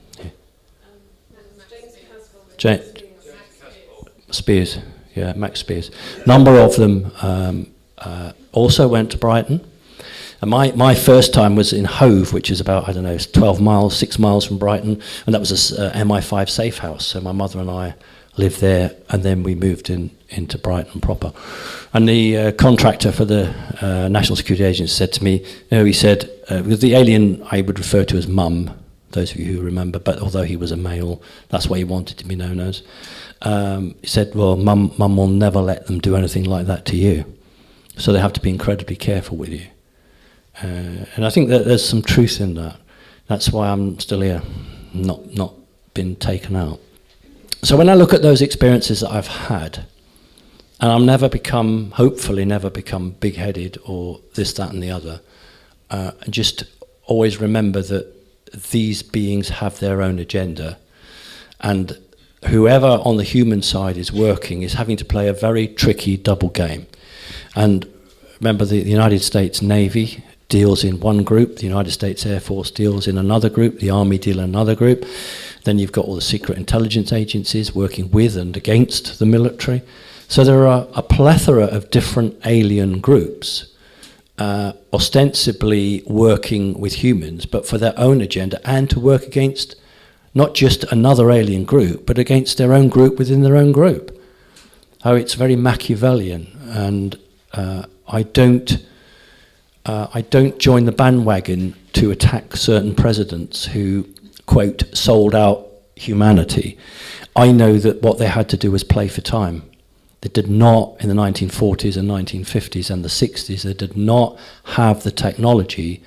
Spears, yeah, Max Spears. Number of them also went to Brighton. And my first time was in Hove, which is about, 12 miles, 6 miles from Brighton, and that was a MI5 safe house, so my mother and I lived there, and then we moved into Brighton proper. And the contractor for the National Security Agency said to me, he said, because the alien I would refer to as Mum, those of you who remember, but although he was a male, that's what he wanted to be known as. He said, well, Mum will never let them do anything like that to you. So they have to be incredibly careful with you. And I think that there's some truth in that. That's why I'm still here, not been taken out. So when I look at those experiences that I've had, and I've hopefully never become big-headed or this, that and the other, and just always remember that these beings have their own agenda, and whoever on the human side is working is having to play a very tricky double game. And remember, the United States Navy deals in one group, the United States Air Force deals in another group, the Army deal in another group. Then you've got all the secret intelligence agencies working with and against the military. So there are a plethora of different alien groups ostensibly working with humans, but for their own agenda, and to work against not just another alien group, but against their own group within their own group. Oh, it's very Machiavellian, and I don't join the bandwagon to attack certain presidents who, quote, sold out humanity. I know that what they had to do was play for time. They did not, in the 1940s and 1950s and the 60s, they did not have the technology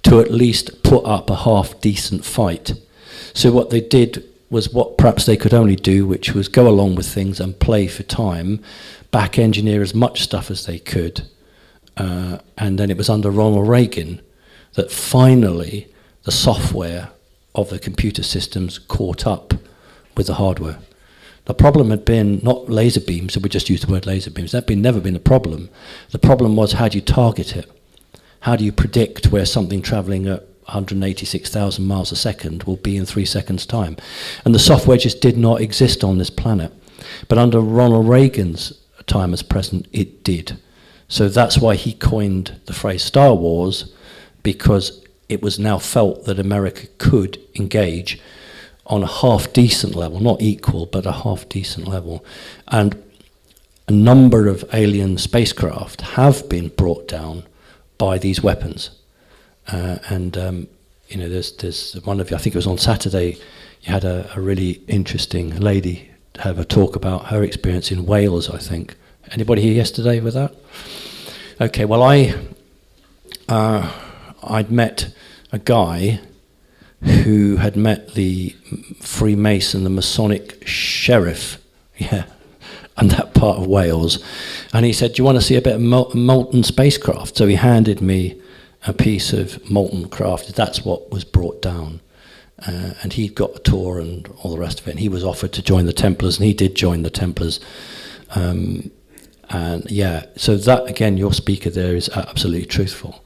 to at least put up a half-decent fight. So what they did was what perhaps they could only do, which was go along with things and play for time, back engineer as much stuff as they could. And then it was under Ronald Reagan that finally the software of the computer systems caught up with the hardware. The problem had been not laser beams, so we just used the word laser beams. That had never been a problem. The problem was, how do you target it? How do you predict where something traveling at 186,000 miles a second will be in 3 seconds' time? And the software just did not exist on this planet. But under Ronald Reagan's time as president, it did. So that's why he coined the phrase Star Wars, because it was now felt that America could engage on a half-decent level, not equal, but a half-decent level. And a number of alien spacecraft have been brought down by these weapons. You know, there's one of you, I think it was on Saturday, you had a really interesting lady have a talk about her experience in Wales, I think. Anybody here yesterday with that? Okay, well, I'd met a guy who had met the Freemason, the Masonic sheriff, in that part of Wales, and he said, "Do you want to see a bit of molten spacecraft?" So he handed me a piece of molten craft. That's what was brought down, and he'd got a tour and all the rest of it, and he was offered to join the Templars, and he did join the Templars. And yeah, so that, again, your speaker there is absolutely truthful.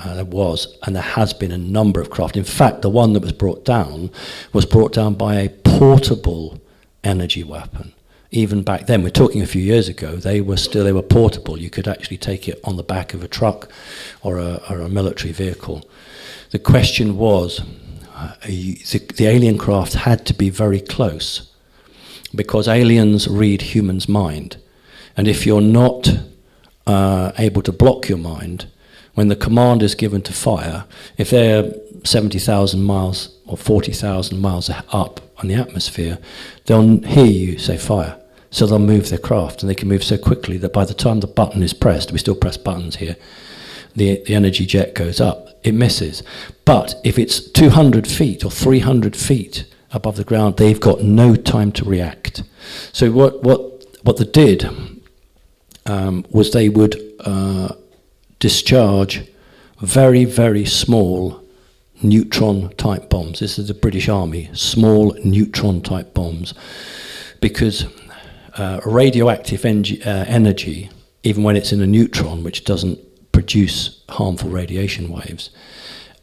There was, and there has been, a number of craft. In fact, the one that was brought down by a portable energy weapon. Even back then, we're talking a few years ago, they were portable. You could actually take it on the back of a truck or a military vehicle. The question was, the alien craft had to be very close, because aliens read humans' mind. And if you're not able to block your mind, when the command is given to fire, if they're 70,000 miles or 40,000 miles up on the atmosphere, they'll hear you say fire. So they'll move their craft, and they can move so quickly that by the time the button is pressed, we still press buttons here, the energy jet goes up, it misses. But if it's 200 feet or 300 feet above the ground, they've got no time to react. So what they did was they would discharge very, very small neutron-type bombs. This is the British Army, small neutron-type bombs, because radioactive energy, even when it's in a neutron, which doesn't produce harmful radiation waves,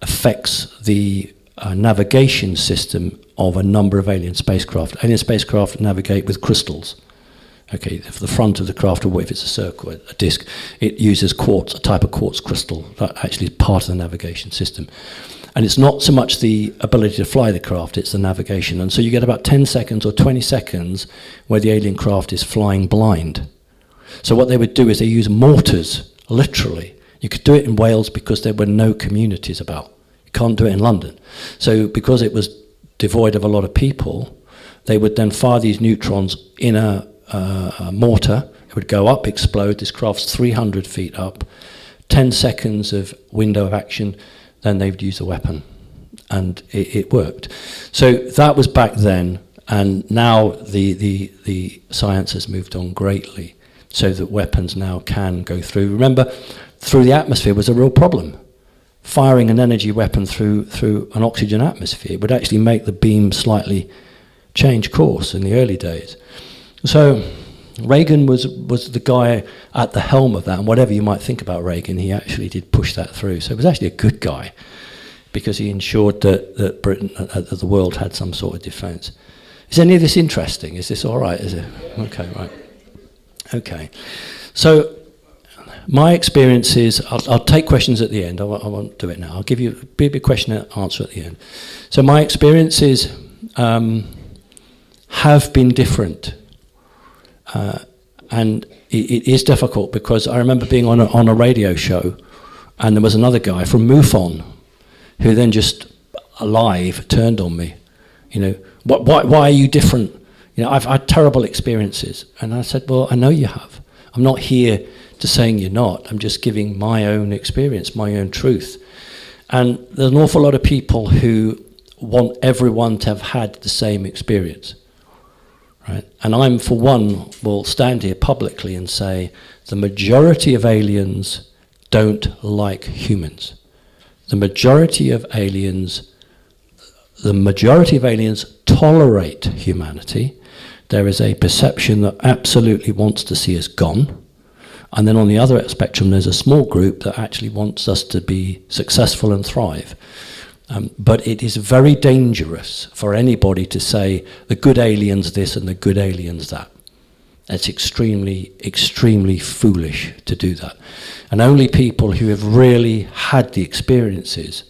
affects the navigation system of a number of alien spacecraft. Alien spacecraft navigate with crystals. Okay, if the front of the craft, or if it's a circle, a disc, it uses quartz, a type of quartz crystal. That actually is part of the navigation system. And it's not so much the ability to fly the craft, it's the navigation. And so you get about 10 seconds or 20 seconds where the alien craft is flying blind. So what they would do is they use mortars, literally. You could do it in Wales because there were no communities about. You can't do it in London. So because it was devoid of a lot of people, they would then fire these neutrons in a mortar. It would go up, explode. This craft's 300 feet up. 10 seconds of window of action, then they would use a weapon. And it worked. So that was back then, and now the science has moved on greatly, so that weapons now can go through. Remember, through the atmosphere was a real problem. firing an energy weapon through an oxygen atmosphere. It would actually make the beam slightly change course in the early days. So Reagan was the guy at the helm of that, and whatever you might think about Reagan, he actually did push that through. So he was actually a good guy, because he ensured that Britain, that the world had some sort of defence. Is any of this interesting? Is this all right? Is it? Okay, right. Okay. So my experiences, I'll take questions at the end. I won't do it now. I'll give you a big question and answer at the end. So my experiences have been different. And it is difficult, because I remember being on a radio show, and there was another guy from MUFON who then just alive turned on me. You know, why are you different? You know, I've had terrible experiences. And I said, well, I know you have. I'm not here to saying you're not. I'm just giving my own experience, my own truth. And there's an awful lot of people who want everyone to have had the same experience. Right? And I'm, for one, will stand here publicly and say the majority of aliens don't like humans. The majority of aliens tolerate humanity. There is a perception that absolutely wants to see us gone. And then on the other spectrum, there's a small group that actually wants us to be successful and thrive. But it is very dangerous for anybody to say the good alien's this and the good alien's that. It's extremely, extremely foolish to do that. And only people who have really had the experiences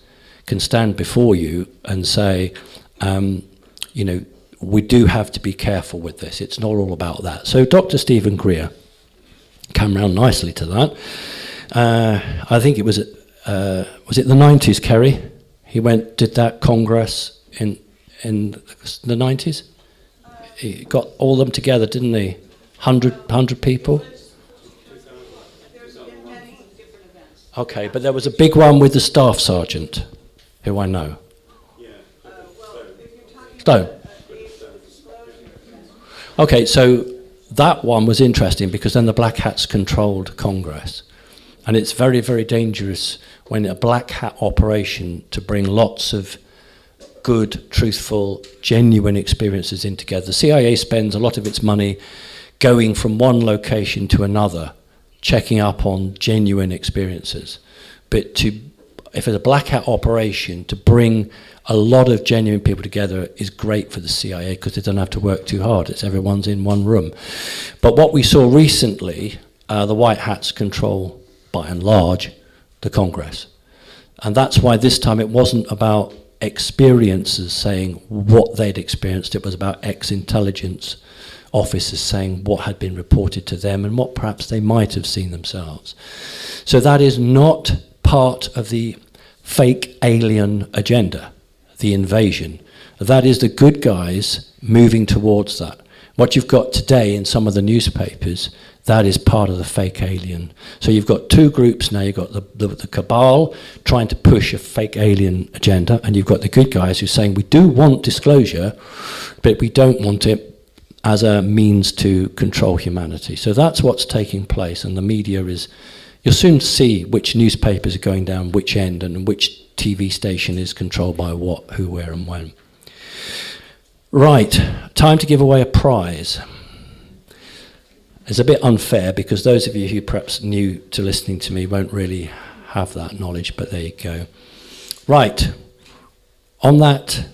can stand before you and say, you know, we do have to be careful with this. It's not all about that. So Dr. Stephen Krye came round nicely to that. I think it was it the 90s, Kerry? He did that Congress in the 90s? He got all them together, didn't he? 100 people? Okay, but there was a big one with the staff sergeant, who I know. Stone. Okay, so that one was interesting, because then the Black Hats controlled Congress. And it's very, very dangerous when a black hat operation to bring lots of good, truthful, genuine experiences in together. The CIA spends a lot of its money going from one location to another, checking up on genuine experiences. But if it's a black hat operation, to bring a lot of genuine people together is great for the CIA, because they don't have to work too hard. It's everyone's in one room. But what we saw recently, the white hats control, by and large, the Congress. And that's why this time it wasn't about experiencers saying what they'd experienced. It was about ex-intelligence officers saying what had been reported to them and what perhaps they might have seen themselves. So that is not part of the fake alien agenda, the invasion. That is the good guys moving towards that. What you've got today in some of the newspapers, that is part of the fake alien. So you've got two groups now. You've got the cabal trying to push a fake alien agenda, and you've got the good guys who are saying we do want disclosure, but we don't want it as a means to control humanity. So that's what's taking place, and the media is... You'll soon see which newspapers are going down which end and which TV station is controlled by what, who, where, and when. Right, time to give away a prize. It's a bit unfair, because those of you who perhaps new to listening to me won't really have that knowledge, but there you go. Right, on that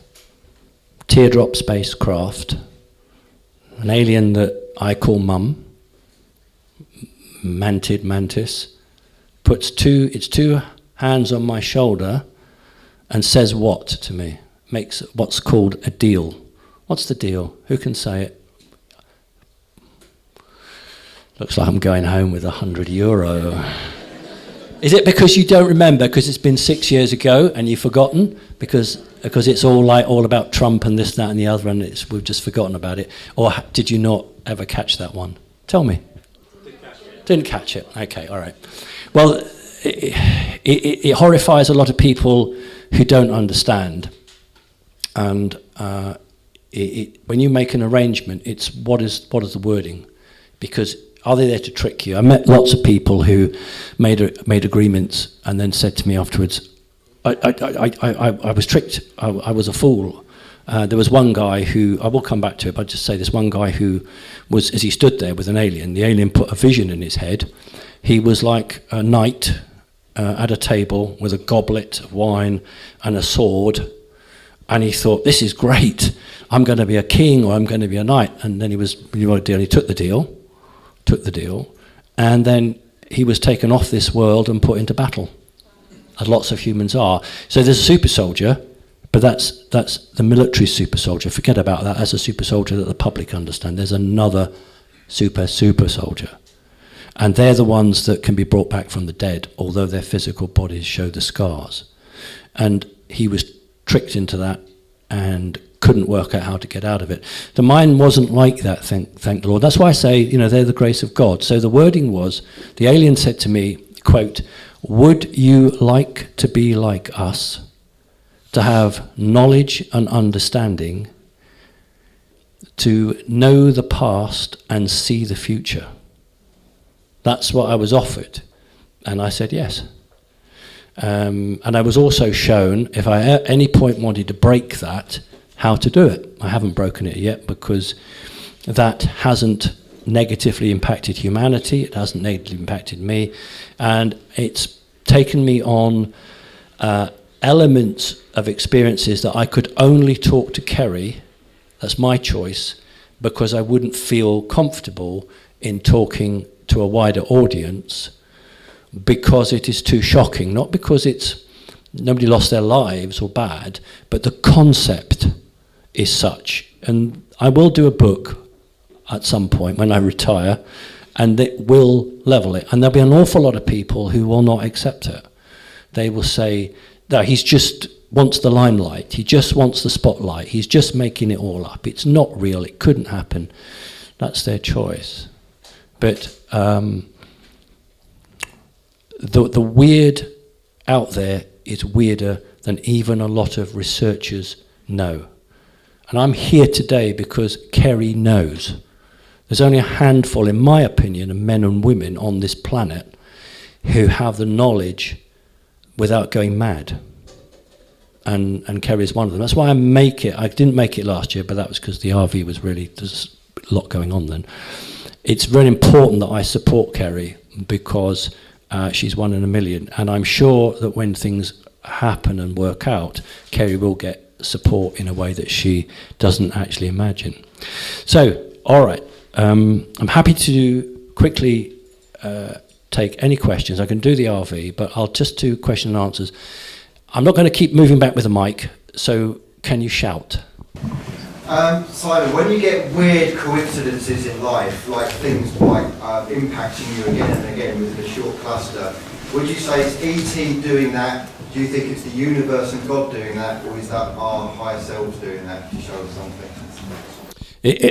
teardrop spacecraft, an alien that I call Mum, Mantid Mantis, puts its two hands on my shoulder and says what to me? Makes what's called a deal. What's the deal? Who can say it? Looks like I'm going home with €100. Is it because you don't remember, because it's been 6 years ago and you've forgotten? Because it's all about Trump and this, that and the other, and we've just forgotten about it? Or did you not ever catch that one? Tell me. Didn't catch it. Okay, all right. Well, it horrifies a lot of people who don't understand. And when you make an arrangement, it's what is the wording? Because are they there to trick you? I met lots of people who made agreements and then said to me afterwards, I was tricked. I was a fool. There was one guy who, I will come back to it, but I'll just say this one guy who was, as he stood there with an alien, the alien put a vision in his head. He was like a knight at a table with a goblet of wine and a sword, and he thought, this is great, I'm going to be a king or I'm going to be a knight. And then he took the deal, and then he was taken off this world and put into battle, as lots of humans are. So there's a super soldier, but that's the military super soldier. Forget about that. That's a super soldier that the public understand. There's another super soldier. And they're the ones that can be brought back from the dead, although their physical bodies show the scars. And he was tricked into that and couldn't work out how to get out of it. The mind wasn't like that, thank the Lord. That's why I say, they're the grace of God. So the wording was, the alien said to me, quote, "Would you like to be like us, to have knowledge and understanding, to know the past and see the future?" That's what I was offered. And I said yes. And I was also shown, if I at any point wanted to break that, how to do it. I haven't broken it yet because that hasn't negatively impacted humanity. It hasn't negatively impacted me. And it's taken me on elements of experiences that I could only talk to Kerry, that's my choice, because I wouldn't feel comfortable in talking to a wider audience because it is too shocking, not because it's nobody lost their lives or bad, but the concept is such. And I will do a book at some point when I retire, and it will level it. And there'll be an awful lot of people who will not accept it. They will say, no, he's just wants the limelight, he just wants the spotlight, he's just making it all up, it's not real, it couldn't happen. That's their choice. But the weird out there is weirder than even a lot of researchers know. And I'm here today because Kerry knows. There's only a handful, in my opinion, of men and women on this planet who have the knowledge without going mad. And Kerry's one of them. That's why I make it. I didn't make it last year, but that was because the RV was really, there's a lot going on then. It's very important that I support Kerry because she's 1 in a million. And I'm sure that when things happen and work out, Kerry will get support in a way that she doesn't actually imagine. So, all right. I'm happy to quickly take any questions. I can do the RV, but I'll just do question and answers. I'm not going to keep moving back with the mic, so can you shout? Simon, when you get weird coincidences in life, like things like impacting you again and again within a short cluster, would you say it's E.T. doing that? Do you think it's the universe and God doing that, or is that our higher selves doing that to show us something?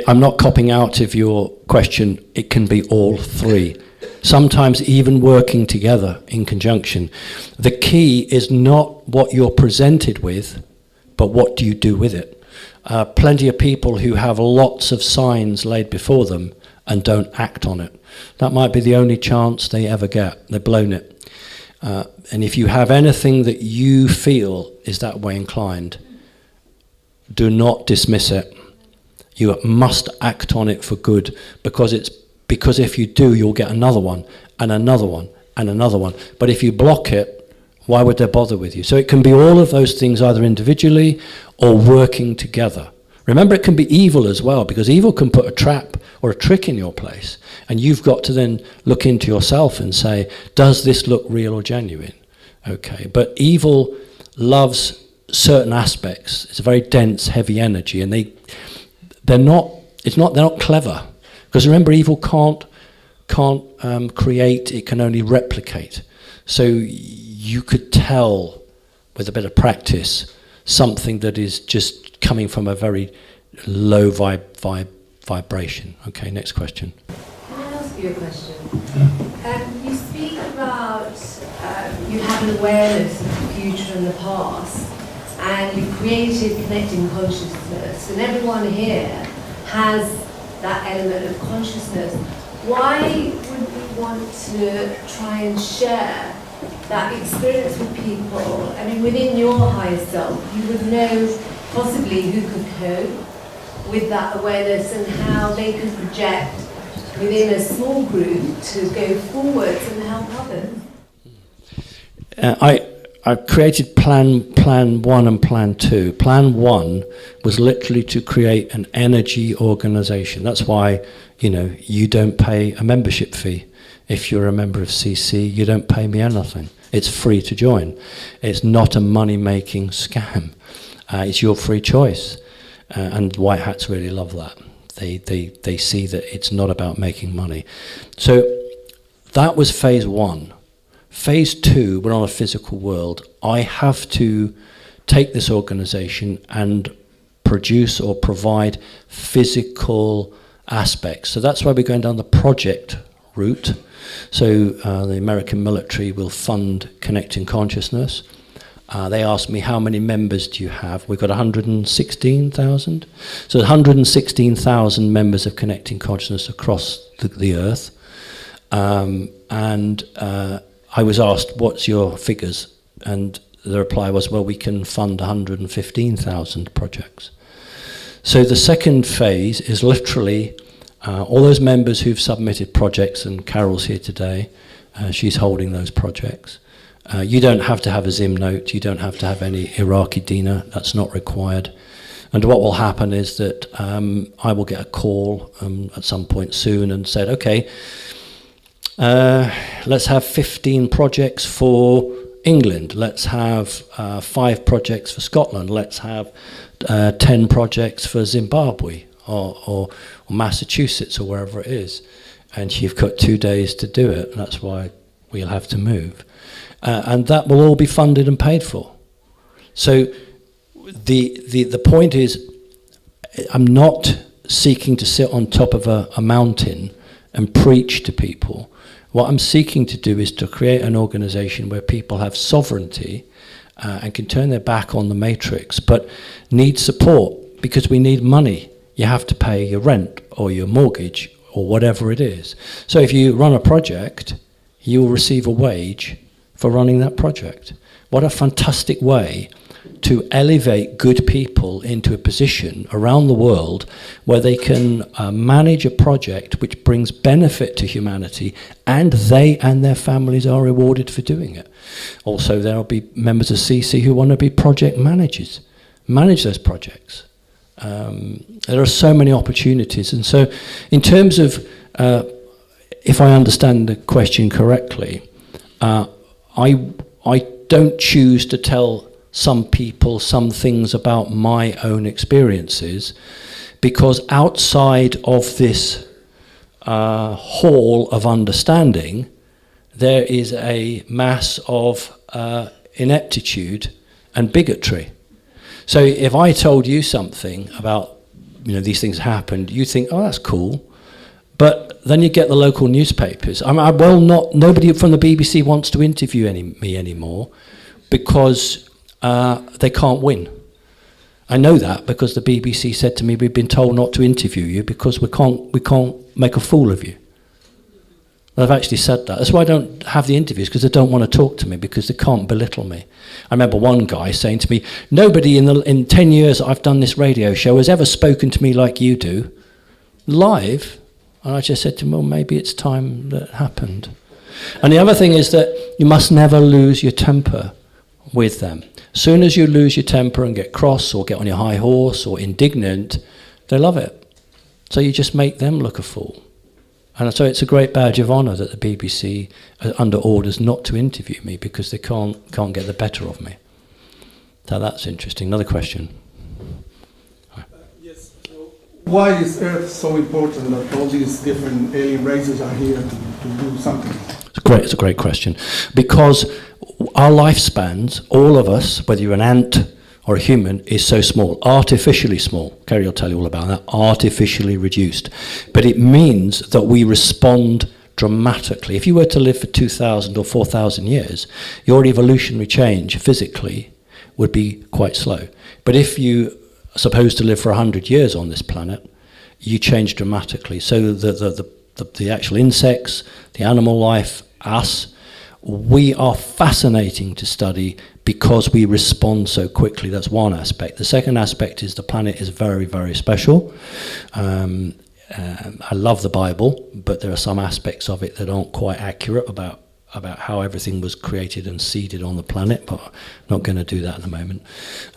I'm not copping out of your question. It can be all three. Sometimes even working together in conjunction. The key is not what you're presented with, but what do you do with it? Plenty of people who have lots of signs laid before them and don't act on it. That might be the only chance they ever get. They've blown it. And if you have anything that you feel is that way inclined, do not dismiss it. You must act on it for good, because if you do, you'll get another one, and another one, and another one. But if you block it, why would they bother with you? So it can be all of those things, either individually or working together. Remember, it can be evil as well, because evil can put a trap or a trick in your place, and you've got to then look into yourself and say, does this look real or genuine? Okay, but evil loves certain aspects. It's a very dense, heavy energy, and they're not clever. Because remember, evil can't create, it can only replicate. So you could tell, with a bit of practice, something that is just coming from a very low vibration. Okay, next question. Can I ask you a question? You speak about you have an awareness of the future and the past, and you've created connecting consciousness, and everyone here has that element of consciousness. Why would we want to try and share that experience with people, I mean, within your higher self, you would know possibly who could cope with that awareness and how they could project within a small group to go forwards and help others. I created plan 1 and plan 2. Plan 1 was literally to create an energy organization. That's why, you don't pay a membership fee. If you're a member of CC, you don't pay me anything. It's free to join. It's not a money-making scam. It's your free choice. And white hats really love that. They see that it's not about making money. So that was phase 1. Phase 2, we're on a physical world. I have to take this organization and produce or provide physical aspects. So that's why we're going down the project route. So the American military will fund Connecting Consciousness. They asked me, how many members do you have? We've got 116,000. So 116,000 members of Connecting Consciousness across the earth. I was asked, what's your figures? And the reply was, well, we can fund 115,000 projects. So the second phase is literally all those members who've submitted projects, and Carol's here today, she's holding those projects. You don't have to have a Zim note, you don't have to have any Iraqi Dina, that's not required. And what will happen is that I will get a call at some point soon and said, okay, let's have 15 projects for England, let's have 5 projects for Scotland, let's have 10 projects for Zimbabwe or Massachusetts or wherever it is. And you've got 2 days to do it, and that's why we'll have to move. And that will all be funded and paid for. So the point is, I'm not seeking to sit on top of a mountain and preach to people. What I'm seeking to do is to create an organization where people have sovereignty and can turn their back on the matrix, but need support because we need money. You have to pay your rent or your mortgage or whatever it is. So if you run a project, you will receive a wage for running that project. What a fantastic way to elevate good people into a position around the world where they can manage a project which brings benefit to humanity, and they and their families are rewarded for doing it. Also, there will be members of CC who want to be project managers, manage those projects. There are so many opportunities. And so in terms of, if I understand the question correctly, I don't choose to tell some people some things about my own experiences, because outside of this hall of understanding, there is a mass of ineptitude and bigotry. So if I told you something about, these things happened, you think, oh, that's cool. But then you get the local newspapers. Nobody from the BBC wants to interview me anymore because they can't win. I know that because the BBC said to me, we've been told not to interview you because we can't make a fool of you. They've actually said that. That's why I don't have the interviews, because they don't want to talk to me, because they can't belittle me. I remember one guy saying to me, nobody in 10 years I've done this radio show has ever spoken to me like you do, live. And I just said to him, well, maybe it's time that happened. And the other thing is that you must never lose your temper with them. As soon as you lose your temper and get cross or get on your high horse or indignant, they love it. So you just make them look a fool. And so it's a great badge of honour that the BBC are under orders not to interview me because they can't get the better of me. So that's interesting. Another question. Yes. So why is Earth so important that all these different alien races are here to do something? It's a great question. Because our lifespans, all of us, whether you're an ant or a human, is so small, artificially small. Kerry will tell you all about that, artificially reduced. But it means that we respond dramatically. If you were to live for 2,000 or 4,000 years, your evolutionary change physically would be quite slow. But if you are supposed to live for 100 years on this planet, you change dramatically. So the actual insects, the animal life, us, we are fascinating to study because we respond so quickly. That's one aspect. The second aspect is the planet is very, very special. I love the Bible, but there are some aspects of it that aren't quite accurate about how everything was created and seeded on the planet, but I'm not going to do that at the moment.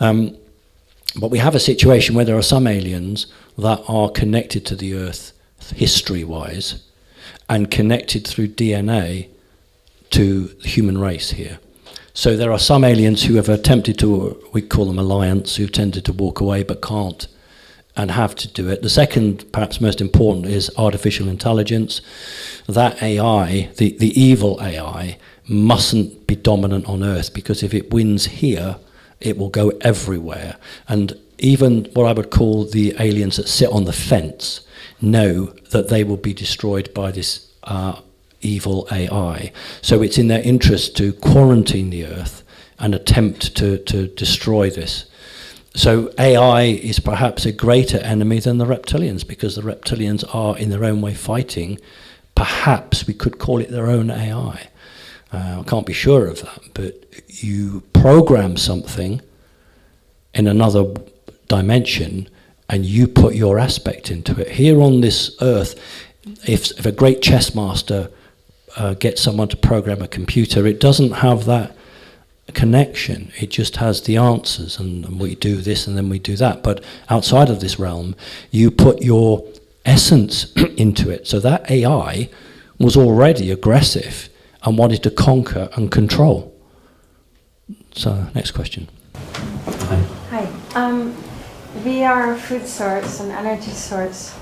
But we have a situation where there are some aliens that are connected to the Earth history-wise and connected through DNA to the human race here. So there are some aliens who have attempted to, we call them alliance, who've tended to walk away but can't and have to do it. The second, perhaps most important, is artificial intelligence. That AI, the evil AI, mustn't be dominant on Earth, because if it wins here, it will go everywhere. And even what I would call the aliens that sit on the fence know that they will be destroyed by this evil AI. So it's in their interest to quarantine the Earth and attempt to destroy this. So AI is perhaps a greater enemy than the reptilians, because the reptilians are in their own way fighting. Perhaps we could call it their own AI. I can't be sure of that, but you program something in another dimension and you put your aspect into it. Here on this Earth, if a great chess master gets someone to program a computer, it doesn't have that connection. It just has the answers, and we do this and then we do that. But outside of this realm, you put your essence into it. So that AI was already aggressive and wanted to conquer and control. So, next question. Hi. We are a food source and energy source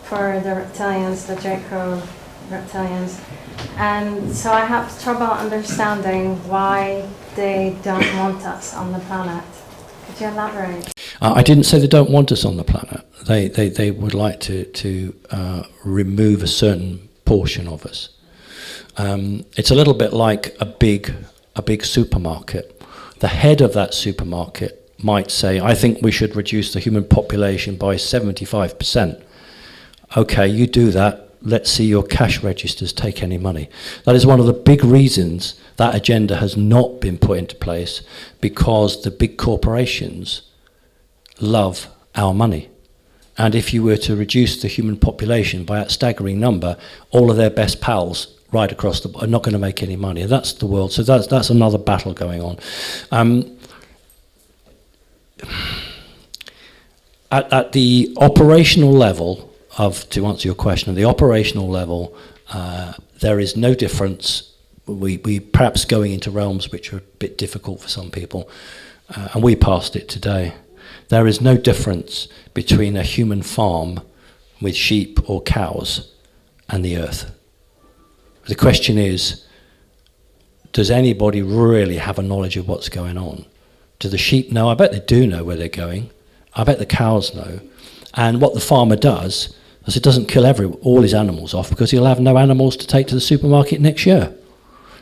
for the reptilians, the Draco reptilians. And so I have trouble understanding why they don't want us on the planet. Could you elaborate? I didn't say they don't want us on the planet. They would like to remove a certain portion of us. It's a little bit like a big supermarket. The head of that supermarket might say, I think we should reduce the human population by 75%. Okay, you do that. Let's see your cash registers take any money. That is one of the big reasons that agenda has not been put into place, because the big corporations love our money. And if you were to reduce the human population by a staggering number, all of their best pals right across the are not going to make any money. And that's the world. So that's another battle going on. At the operational level, to answer your question, at the operational level, there is no difference. We perhaps going into realms which are a bit difficult for some people, and we passed it today. There is no difference between a human farm with sheep or cows and the Earth. The question is, does anybody really have a knowledge of what's going on? Do the sheep know? I bet they do know where they're going. I bet the cows know. And what the farmer does is it doesn't kill all his animals off, because he'll have no animals to take to the supermarket next year.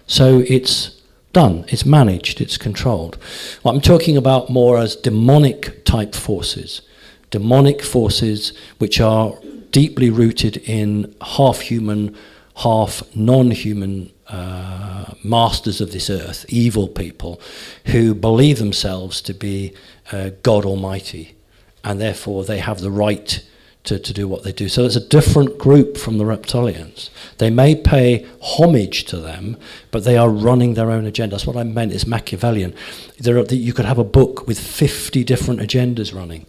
So it's done, it's managed, it's controlled. What I'm talking about more as demonic type forces. Demonic forces which are deeply rooted in half human, half non-human masters of this earth, evil people who believe themselves to be God Almighty, and therefore they have the right to do what they do. So it's a different group from the reptilians. They may pay homage to them, but they are running their own agenda. That's what I meant, is Machiavellian. You could have a book with 50 different agendas running.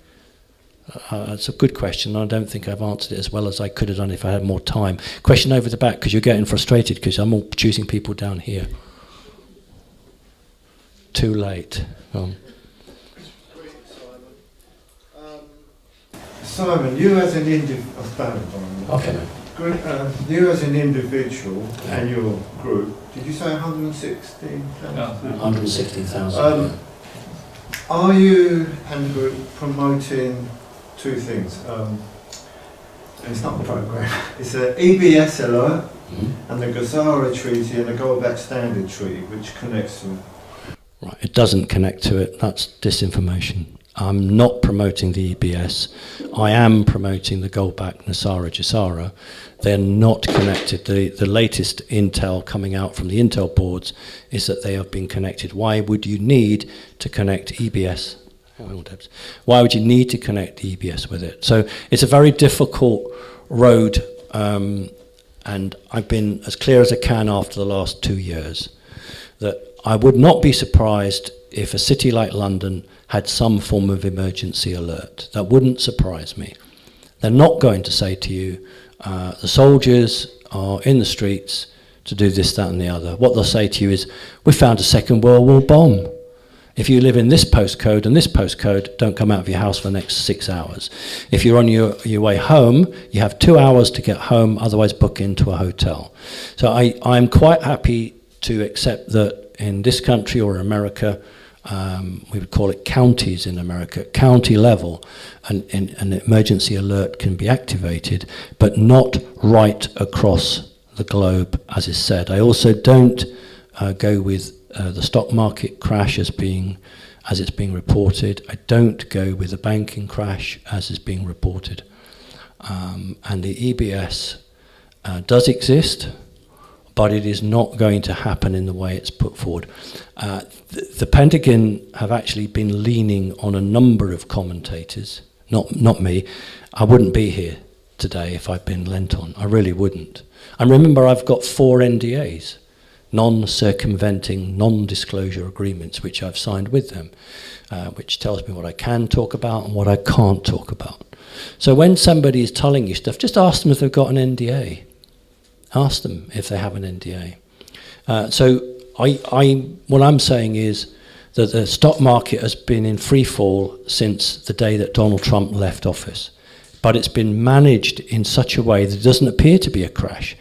It's a good question. I don't think I've answered it as well as I could have done if I had more time. Question over the back, because you're getting frustrated because I'm all choosing people down here. Too late. Simon, you as an you as an individual and your group, did you say 116,000? No. 116,000. Are you and the group promoting two things? And it's not a program. It's an EBS alert and the Gazzara Treaty and the Goldback Standard Treaty, which connects them. Right, it doesn't connect to it. That's disinformation. I'm not promoting the EBS. I am promoting the Goldback Nasara Jassara. they're not connected. The latest intel coming out from the Intel boards is that they have been connected. Why would you need to connect EBS? Why would you need to connect EBS with it? So it's a very difficult road, and I've been as clear as I can after the last 2 years that I would not be surprised if a city like London had some form of emergency alert. That wouldn't surprise me. They're not going to say to you, the soldiers are in the streets to do this, that and the other. What they'll say to you is, we found a Second World War bomb. If you live in this postcode and this postcode, don't come out of your house for the next 6 hours. If you're on your way home, you have 2 hours to get home, otherwise book into a hotel. So I'm quite happy to accept that in this country or America, we would call it counties in America, county level, an emergency alert can be activated, but not right across the globe, as is said. I also don't go with the stock market crash as it's being reported. I don't go with the banking crash as is being reported. And the EBS does exist, but it is not going to happen in the way it's put forward. The Pentagon have actually been leaning on a number of commentators, not me. I wouldn't be here today if I'd been lent on. I really wouldn't. And remember, I've got 4 NDAs, non-circumventing, non-disclosure agreements, which I've signed with them, which tells me what I can talk about and what I can't talk about. So when somebody is telling you stuff, just ask them if they've got an NDA. Ask them if they have an NDA. So what I'm saying is that the stock market has been in free fall since the day that Donald Trump left office. But it's been managed in such a way that it doesn't appear to be a crash.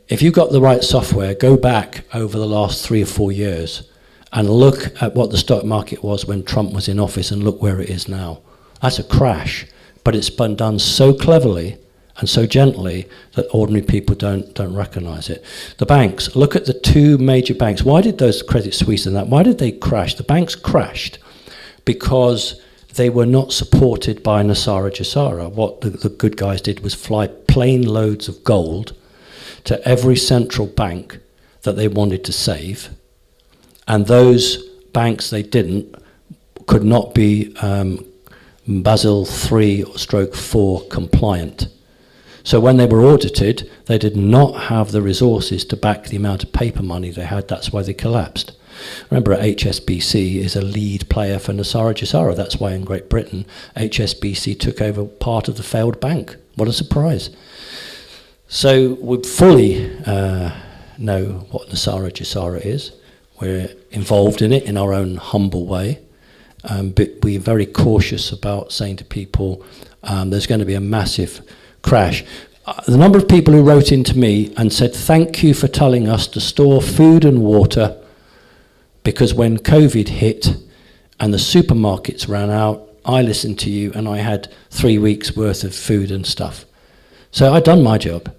If you've got the right software, go back over the last 3 or 4 years and look at what the stock market was when Trump was in office and look where it is now. That's a crash, but it's been done so cleverly and so gently that ordinary people don't recognize it. The banks, look at the 2 major banks. Why did those Credit Suisse and that, why did they crash? The banks crashed because they were not supported by Nasara Jassara. What the good guys did was fly plane loads of gold to every central bank that they wanted to save, and those banks they didn't could not be Basel 3/4 compliant. So when they were audited, they did not have the resources to back the amount of paper money they had. That's why they collapsed. Remember, HSBC is a lead player for Nasara Jassara. That's why in Great Britain, HSBC took over part of the failed bank. What a surprise. So we fully know what Nasara Jassara is. We're involved in it in our own humble way. But we're very cautious about saying to people, there's going to be a massive crash. The number of people who wrote into me and said, thank you for telling us to store food and water, because when COVID hit and the supermarkets ran out, I listened to you and I had 3 weeks worth of food and stuff. So I'd done my job.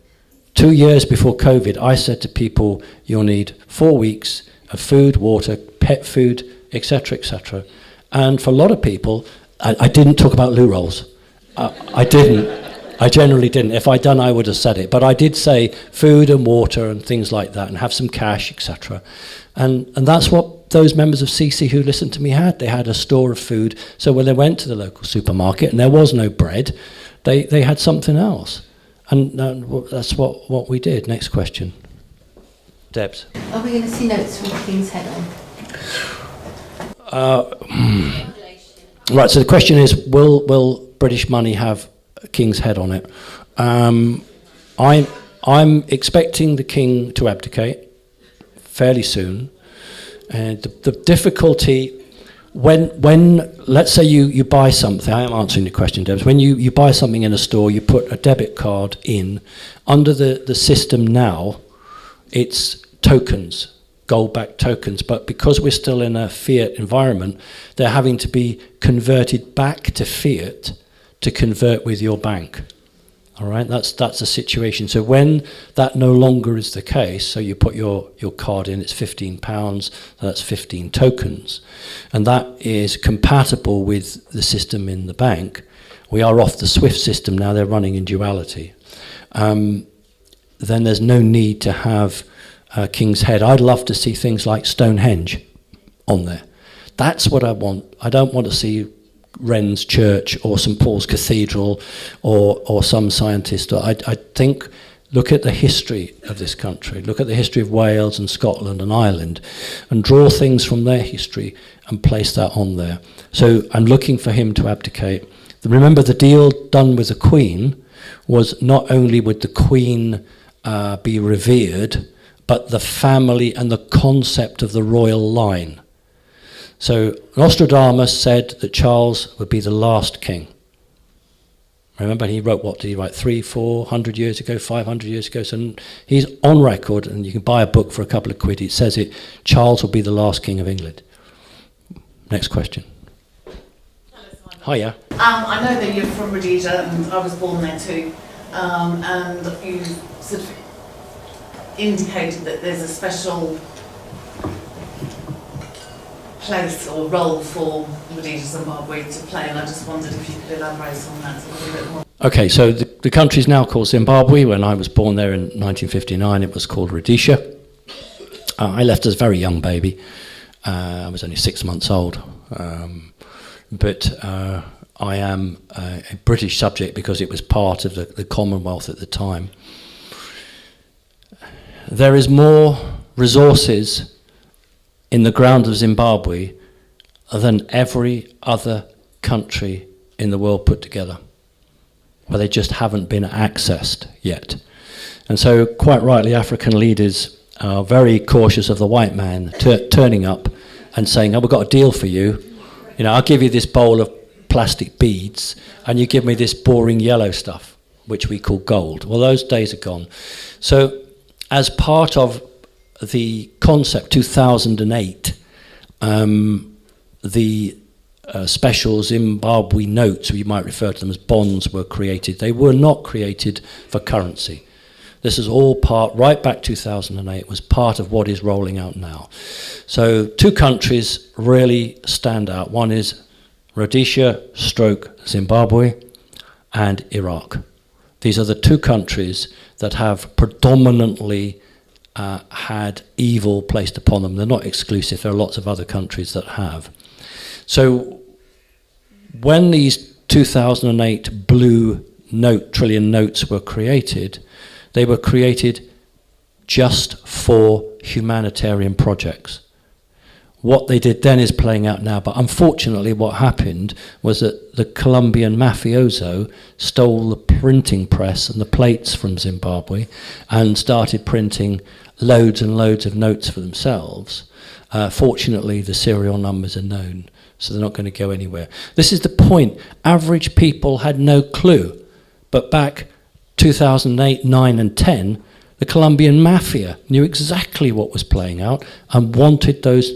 2 years before COVID, I said to people, you'll need 4 weeks of food, water, pet food, etc., etc. And for a lot of people, I didn't talk about loo rolls. I didn't. I generally didn't. If I'd done, I would have said it. But I did say food and water and things like that, and have some cash, etc. And that's what those members of CC who listened to me had. They had a store of food. So when they went to the local supermarket and there was no bread, they had something else. And that's what we did. Next question. Debs. Are we going to see notes from the King's Head on? Right, so the question is, will British money have King's Head on it? I'm expecting the King to abdicate fairly soon. And the difficulty, when let's say you buy something, I am answering the question, Debs. When you buy something in a store, you put a debit card in. Under the system now, it's tokens, gold-backed tokens, but because we're still in a fiat environment, they're having to be converted back to fiat to convert with your bank. All right, that's the situation. So when that no longer is the case, so you put your card in, it's £15, that's 15 tokens, and that is compatible with the system in the bank. We are off the SWIFT system now, they're running in duality. then there's no need to have King's Head. I'd love to see things like Stonehenge on there. That's what I want. I don't want to see Wren's Church or St Paul's Cathedral or some scientist. I think, look at the history of this country, look at the history of Wales and Scotland and Ireland, and draw things from their history and place that on there. So I'm looking for him to abdicate. Remember, the deal done with the Queen was not only would the Queen be revered, but the family and the concept of the royal line. So Nostradamus said that Charles would be the last king. Remember, he wrote, what did he write, 300-400 years ago, 500 years ago? So he's on record, and you can buy a book for a couple of quid. It says it, Charles will be the last king of England. Next question. Hiya. I know that you're from Rhodesia, and I was born there too. And you sort of indicated that there's a special place or role for Rhodesia, Zimbabwe to play, and I just wondered if you could elaborate on that a little bit more. Okay, so the country is now called Zimbabwe. When I was born there in 1959, it was called Rhodesia. I left as a very young baby. I was only 6 months old. But I am a British subject because it was part of the Commonwealth at the time. There is more resources in the ground of Zimbabwe than every other country in the world put together, but they just haven't been accessed yet. And so, quite rightly, African leaders are very cautious of the white man turning up and saying, oh, we've got a deal for you. You know, I'll give you this bowl of plastic beads and you give me this boring yellow stuff, which we call gold. Well, those days are gone. So as part of the concept 2008, the special Zimbabwe notes, or you might refer to them as bonds, were created. They were not created for currency. This is all part, right back 2008, was part of what is rolling out now. So 2 countries really stand out. One is Rhodesia / Zimbabwe and Iraq. These are the 2 countries that have predominantly had evil placed upon them. They're not exclusive. There are lots of other countries that have. So when these 2008 blue trillion notes were created, they were created just for humanitarian projects. What they did then is playing out now, but unfortunately what happened was that the Colombian mafioso stole the printing press and the plates from Zimbabwe and started printing loads and loads of notes for themselves. Fortunately, the serial numbers are known, so they're not going to go anywhere. This is the point. Average people had no clue, but back 2008, 9 and 10, the Colombian mafia knew exactly what was playing out and wanted those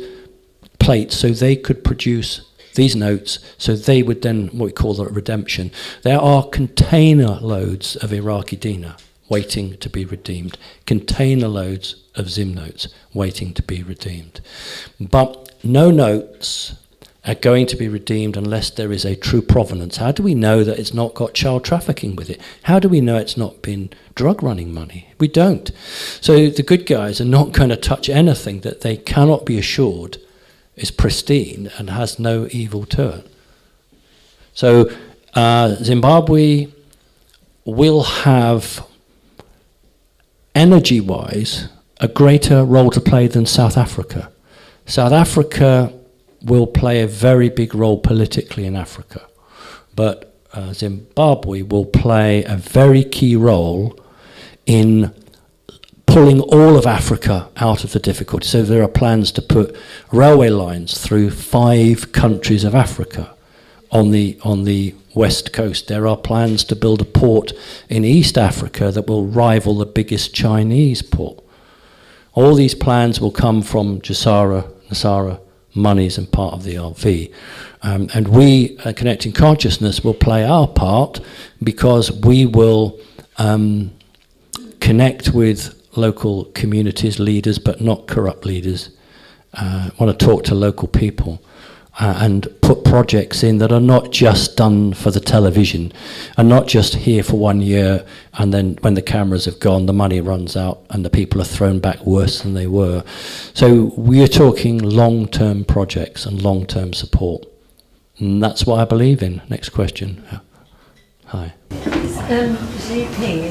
plates so they could produce these notes, so they would then, what we call the redemption. There are container loads of Iraqi dinar waiting to be redeemed, container loads of Zim notes waiting to be redeemed. But no notes are going to be redeemed unless there is a true provenance. How do we know that it's not got child trafficking with it? How do we know it's not been drug running money? We don't. So the good guys are not going to touch anything that they cannot be assured is pristine and has no evil to it. So Zimbabwe will have, energy-wise, a greater role to play than South Africa. South Africa will play a very big role politically in Africa, but Zimbabwe will play a very key role in pulling all of Africa out of the difficulty. So there are plans to put railway lines through 5 countries of Africa on the west coast. There are plans to build a port in East Africa that will rival the biggest Chinese port. All these plans will come from Nasara monies and part of the RV. And we, Connecting Consciousness, will play our part because we will connect with local communities, leaders, but not corrupt leaders. Want to talk to local people. and put projects in that are not just done for the television, and not just here for 1 year, and then when the cameras have gone, the money runs out and the people are thrown back worse than they were. So we are talking long-term projects and long-term support. And that's what I believe in. Next question. Hi. Xi Jinping,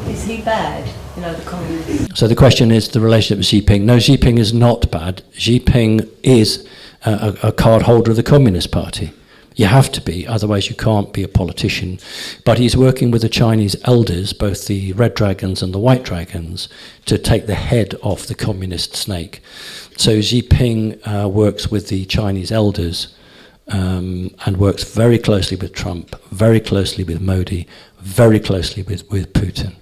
is he bad? You know, the communist. So the question is the relationship with Xi Jinping. No, Xi Jinping is not bad. Xi Jinping is a card holder of the Communist Party. You have to be, otherwise you can't be a politician. But he's working with the Chinese elders, both the red dragons and the white dragons, to take the head off the communist snake. So Xi Jinping works with the Chinese elders and works very closely with Trump, very closely with Modi, very closely with Putin.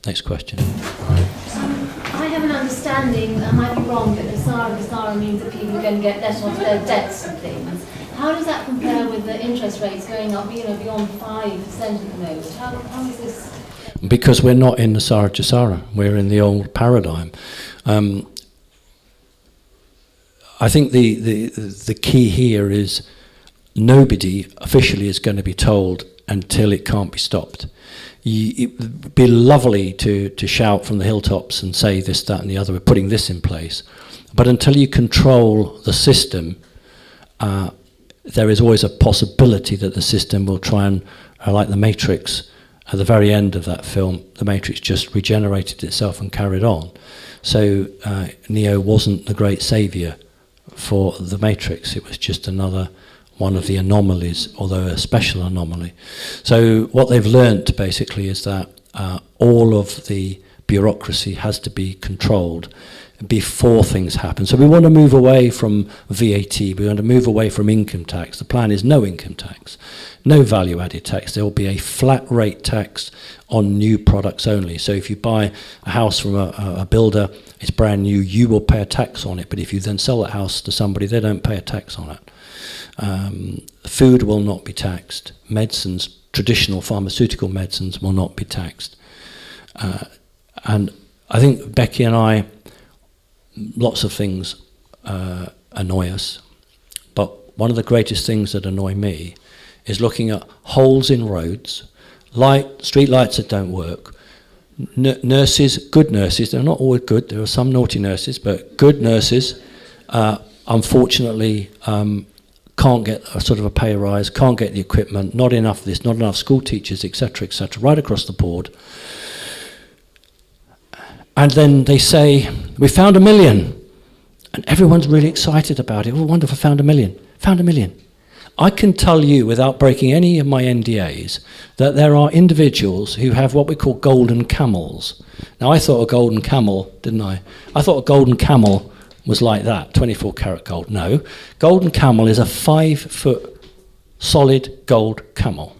Next question. I have an understanding, I might be wrong, that Gasara means that people are going to get less off their debts and things. How does that compare with the interest rates going up, beyond 5% at the moment? How is this? Because we're not in the Sara Jasara, we're in the old paradigm. I think the key here is nobody officially is going to be told until it can't be stopped. It would be lovely to shout from the hilltops and say this, that and the other, we're putting this in place. But until you control the system, there is always a possibility that the system will try and, like the Matrix, at the very end of that film, the Matrix just regenerated itself and carried on. So Neo wasn't the great saviour for the Matrix, it was just another one of the anomalies, although a special anomaly. So what they've learnt basically is that all of the bureaucracy has to be controlled before things happen. So we want to move away from VAT, we want to move away from income tax. The plan is no income tax, no value-added tax. There will be a flat rate tax on new products only. So if you buy a house from a builder, it's brand new, you will pay a tax on it. But if you then sell that house to somebody, they don't pay a tax on it. Food will not be taxed. Medicines, traditional pharmaceutical medicines, will not be taxed. And I think Becky and I, lots of things annoy us, but one of the greatest things that annoy me is looking at holes in roads, street lights that don't work, nurses, good nurses, they're not always good, there are some naughty nurses, but good nurses, unfortunately, can't get a sort of a pay rise, can't get the equipment, not enough of this, not enough school teachers, etc., right across the board. And then they say, we found 1 million. And everyone's really excited about it. Oh, wonderful, found 1 million. Found 1 million. I can tell you, without breaking any of my NDAs, that there are individuals who have what we call golden camels. Now, I thought a golden camel, didn't I? I thought a golden camel was like that, 24 karat gold. No, golden camel is a 5-foot solid gold camel.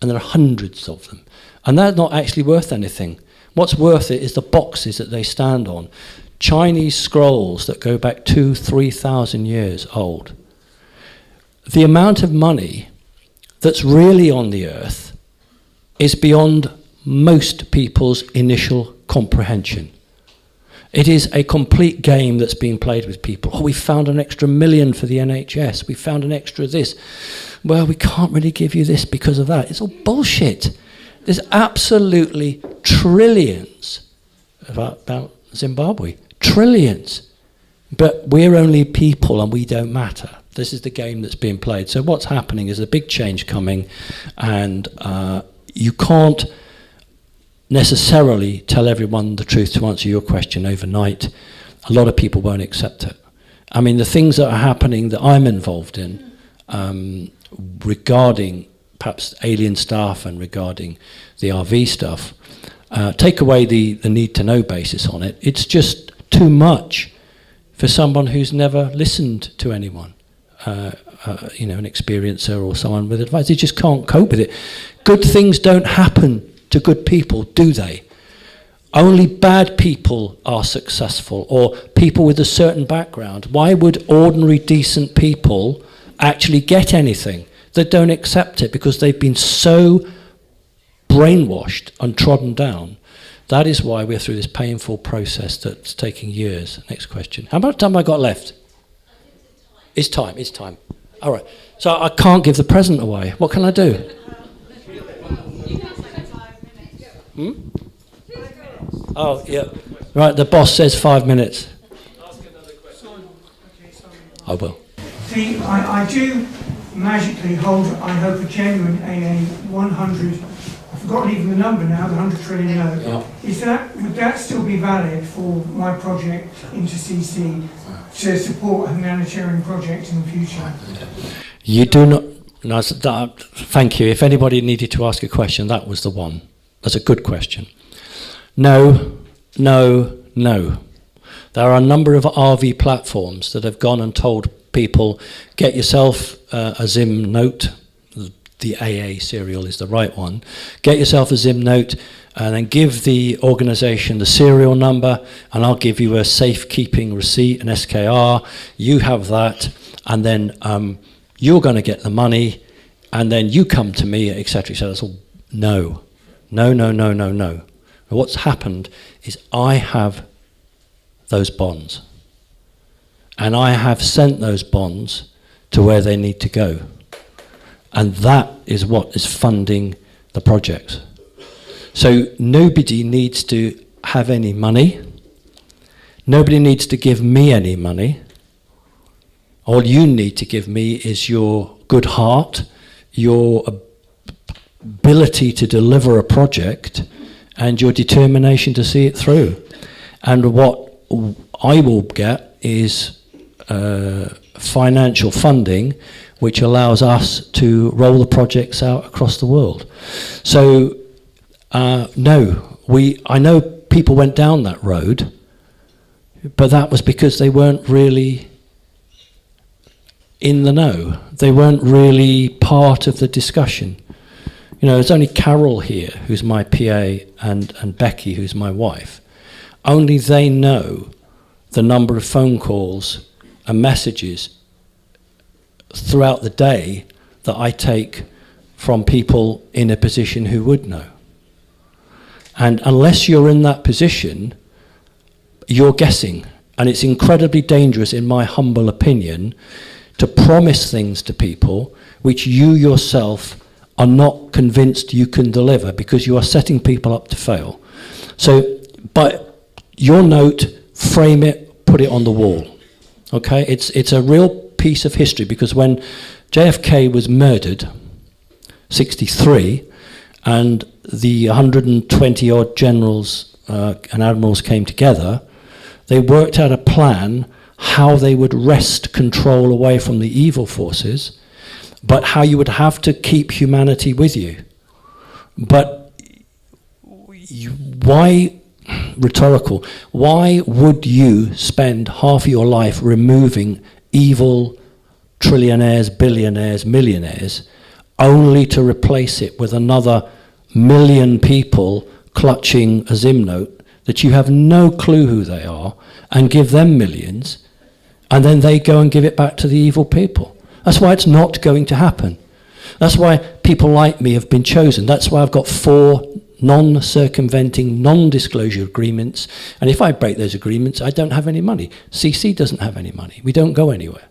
And there are hundreds of them. And they're not actually worth anything. What's worth it is the boxes that they stand on. Chinese scrolls that go back 2,000-3,000 years old. The amount of money that's really on the earth is beyond most people's initial comprehension. It is a complete game that's being played with people. Oh, we found an extra 1 million for the NHS. We found an extra this. Well, we can't really give you this because of that. It's all bullshit. There's absolutely trillions about Zimbabwe. Trillions. But we're only people and we don't matter. This is the game that's being played. So what's happening is a big change coming, and you can't necessarily tell everyone the truth to answer your question overnight. A lot of people won't accept it. I mean, the things that are happening that I'm involved in regarding perhaps alien stuff and regarding the RV stuff, take away the need-to-know basis on it, it's just too much for someone who's never listened to anyone, an experiencer or someone with advice. They just can't cope with it. Good things don't happen to good people, do they? Only bad people are successful, or people with a certain background. Why would ordinary, decent people actually get anything? They don't accept it because they've been so brainwashed and trodden down. That is why we're through this painful process that's taking years. Next question. How much time have I got left? It's time, it's time. All right. So I can't give the present away. What can I do? Oh, yeah. Right, the boss says 5 minutes. I will. See, I do magically hold, I hope, a genuine AA 100, I've forgotten even the number now, the 100 trillion note. Yeah. Would that still be valid for my project into CC to support a humanitarian project in the future? You do not... No, thank you. If anybody needed to ask a question, that was the one. That's a good question. No, no, no. There are a number of RV platforms that have gone and told people, get yourself a Zim note. The AA serial is the right one. Get yourself a Zim note and then give the organisation the serial number, and I'll give you a safekeeping receipt, an SKR. You have that, and then you're going to get the money, and then you come to me, etc. So that's all. No. No, no, no, no, no. What's happened is I have those bonds. And I have sent those bonds to where they need to go. And that is what is funding the project. So nobody needs to have any money. Nobody needs to give me any money. All you need to give me is your good heart, your ability to deliver a project, and your determination to see it through. And what I will get is financial funding, which allows us to roll the projects out across the world. So, no, I know people went down that road, but that was because they weren't really in the know. They weren't really part of the discussion. You know, there's only Carol here, who's my PA, and Becky, who's my wife. Only they know the number of phone calls and messages throughout the day that I take from people in a position who would know. And unless you're in that position, you're guessing. And it's incredibly dangerous, in my humble opinion, to promise things to people which you yourself are not convinced you can deliver, because you are setting people up to fail. So, but your note, frame it, put it on the wall. Okay, it's a real piece of history, because when JFK was murdered, 63, and the 120 odd generals and admirals came together, they worked out a plan how they would wrest control away from the evil forces, but how you would have to keep humanity with you. But why, rhetorical, why would you spend half of your life removing evil trillionaires, billionaires, millionaires, only to replace it with another million people clutching a Zim note that you have no clue who they are, and give them millions, and then they go and give it back to the evil people? That's why it's not going to happen. That's why people like me have been chosen. That's why I've got 4 non-circumventing, non-disclosure agreements. And if I break those agreements, I don't have any money. CC doesn't have any money. We don't go anywhere.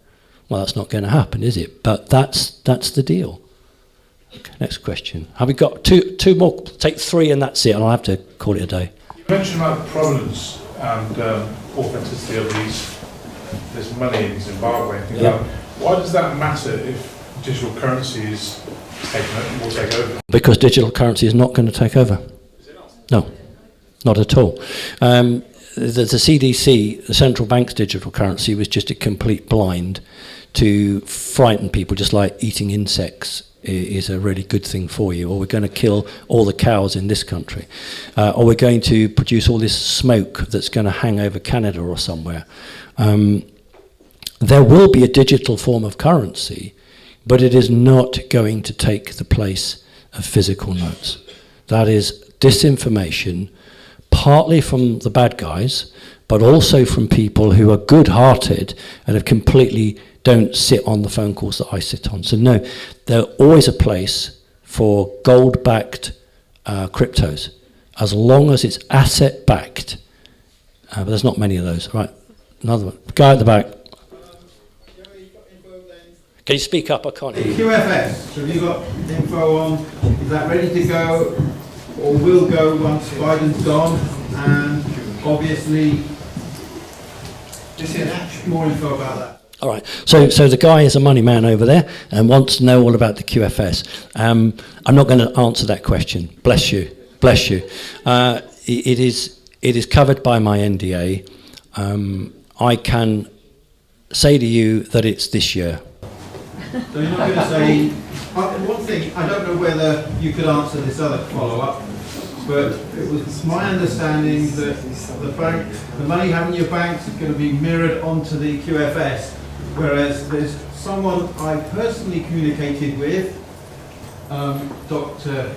Well, that's not going to happen, is it? But that's the deal. Okay, next question. Have we got two more? Take 3 and that's it, and I'll have to call it a day. You mentioned about the provenance and authenticity of this money in Zimbabwe and things like that. Why does that matter if digital currency is will take over? Because digital currency is not going to take over. Is it not? No, not at all. The CDC, the central bank's digital currency, was just a complete blind to frighten people, just like eating insects is a really good thing for you, or we're going to kill all the cows in this country, or we're going to produce all this smoke that's going to hang over Canada or somewhere. There will be a digital form of currency, but it is not going to take the place of physical notes. That is disinformation, partly from the bad guys, but also from people who are good-hearted and have completely don't sit on the phone calls that I sit on. So no, there's always a place for gold-backed cryptos, as long as it's asset-backed. But there's not many of those. Right, another one. Guy at the back. Can you speak up? I can't hear you. QFS, have you got info on, is that ready to go or will go once Biden's gone? And obviously, just more info about that. All right. So the guy is a money man over there and wants to know all about the QFS. I'm not going to answer that question. Bless you. Bless you. It is covered by my NDA. I can say to you that it's this year. So you're not going to say, one thing, I don't know whether you could answer this other follow-up, but it was my understanding that the money you have in your banks is going to be mirrored onto the QFS, whereas there's someone I personally communicated with, Dr.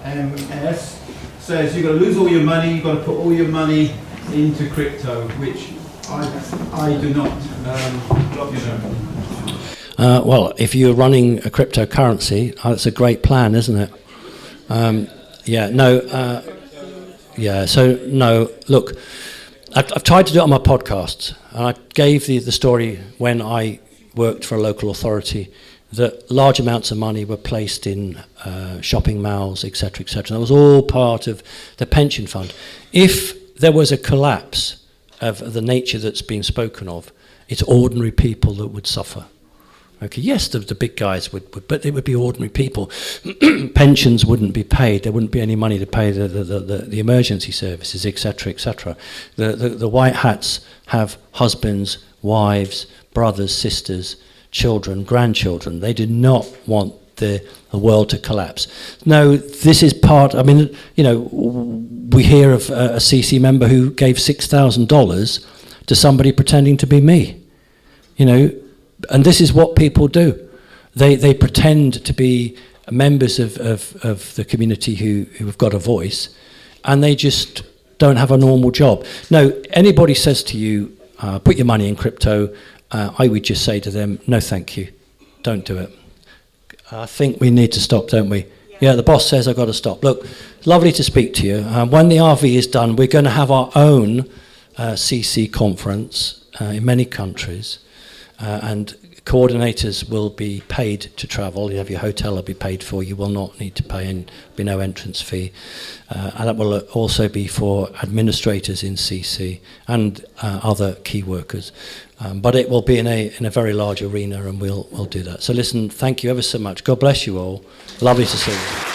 MS, says you've got to lose all your money, you've got to put all your money into crypto, which I do not, Well, if you're running a cryptocurrency, that's a great plan, isn't it? So no, look, I've tried to do it on my podcasts, and I gave the story when I worked for a local authority that large amounts of money were placed in shopping malls, etc., etc. That was all part of the pension fund. If there was a collapse of the nature that's been spoken of, it's ordinary people that would suffer. Okay, yes, the big guys would, but it would be ordinary people. Pensions wouldn't be paid. There wouldn't be any money to pay the emergency services, etc., etc. The white hats have husbands, wives, brothers, sisters, children, grandchildren. They do not want the world to collapse. No, this is part. I mean, you know, we hear of a CC member who gave $6,000 to somebody pretending to be me. You know. And this is what people do. They pretend to be members of the community who have got a voice, and they just don't have a normal job. No, anybody says to you, put your money in crypto, I would just say to them, no thank you, don't do it. I think we need to stop, don't we? Yeah, the boss says I've got to stop. Look, lovely to speak to you. When the RV is done, we're going to have our own CC conference in many countries. And coordinators will be paid to travel. You have your hotel will be paid for. You will not need to pay, and be no entrance fee. And that will also be for administrators in CC and other key workers. But it will be in a very large arena, and we'll do that. So listen, thank you ever so much. God bless you all. Lovely to see you.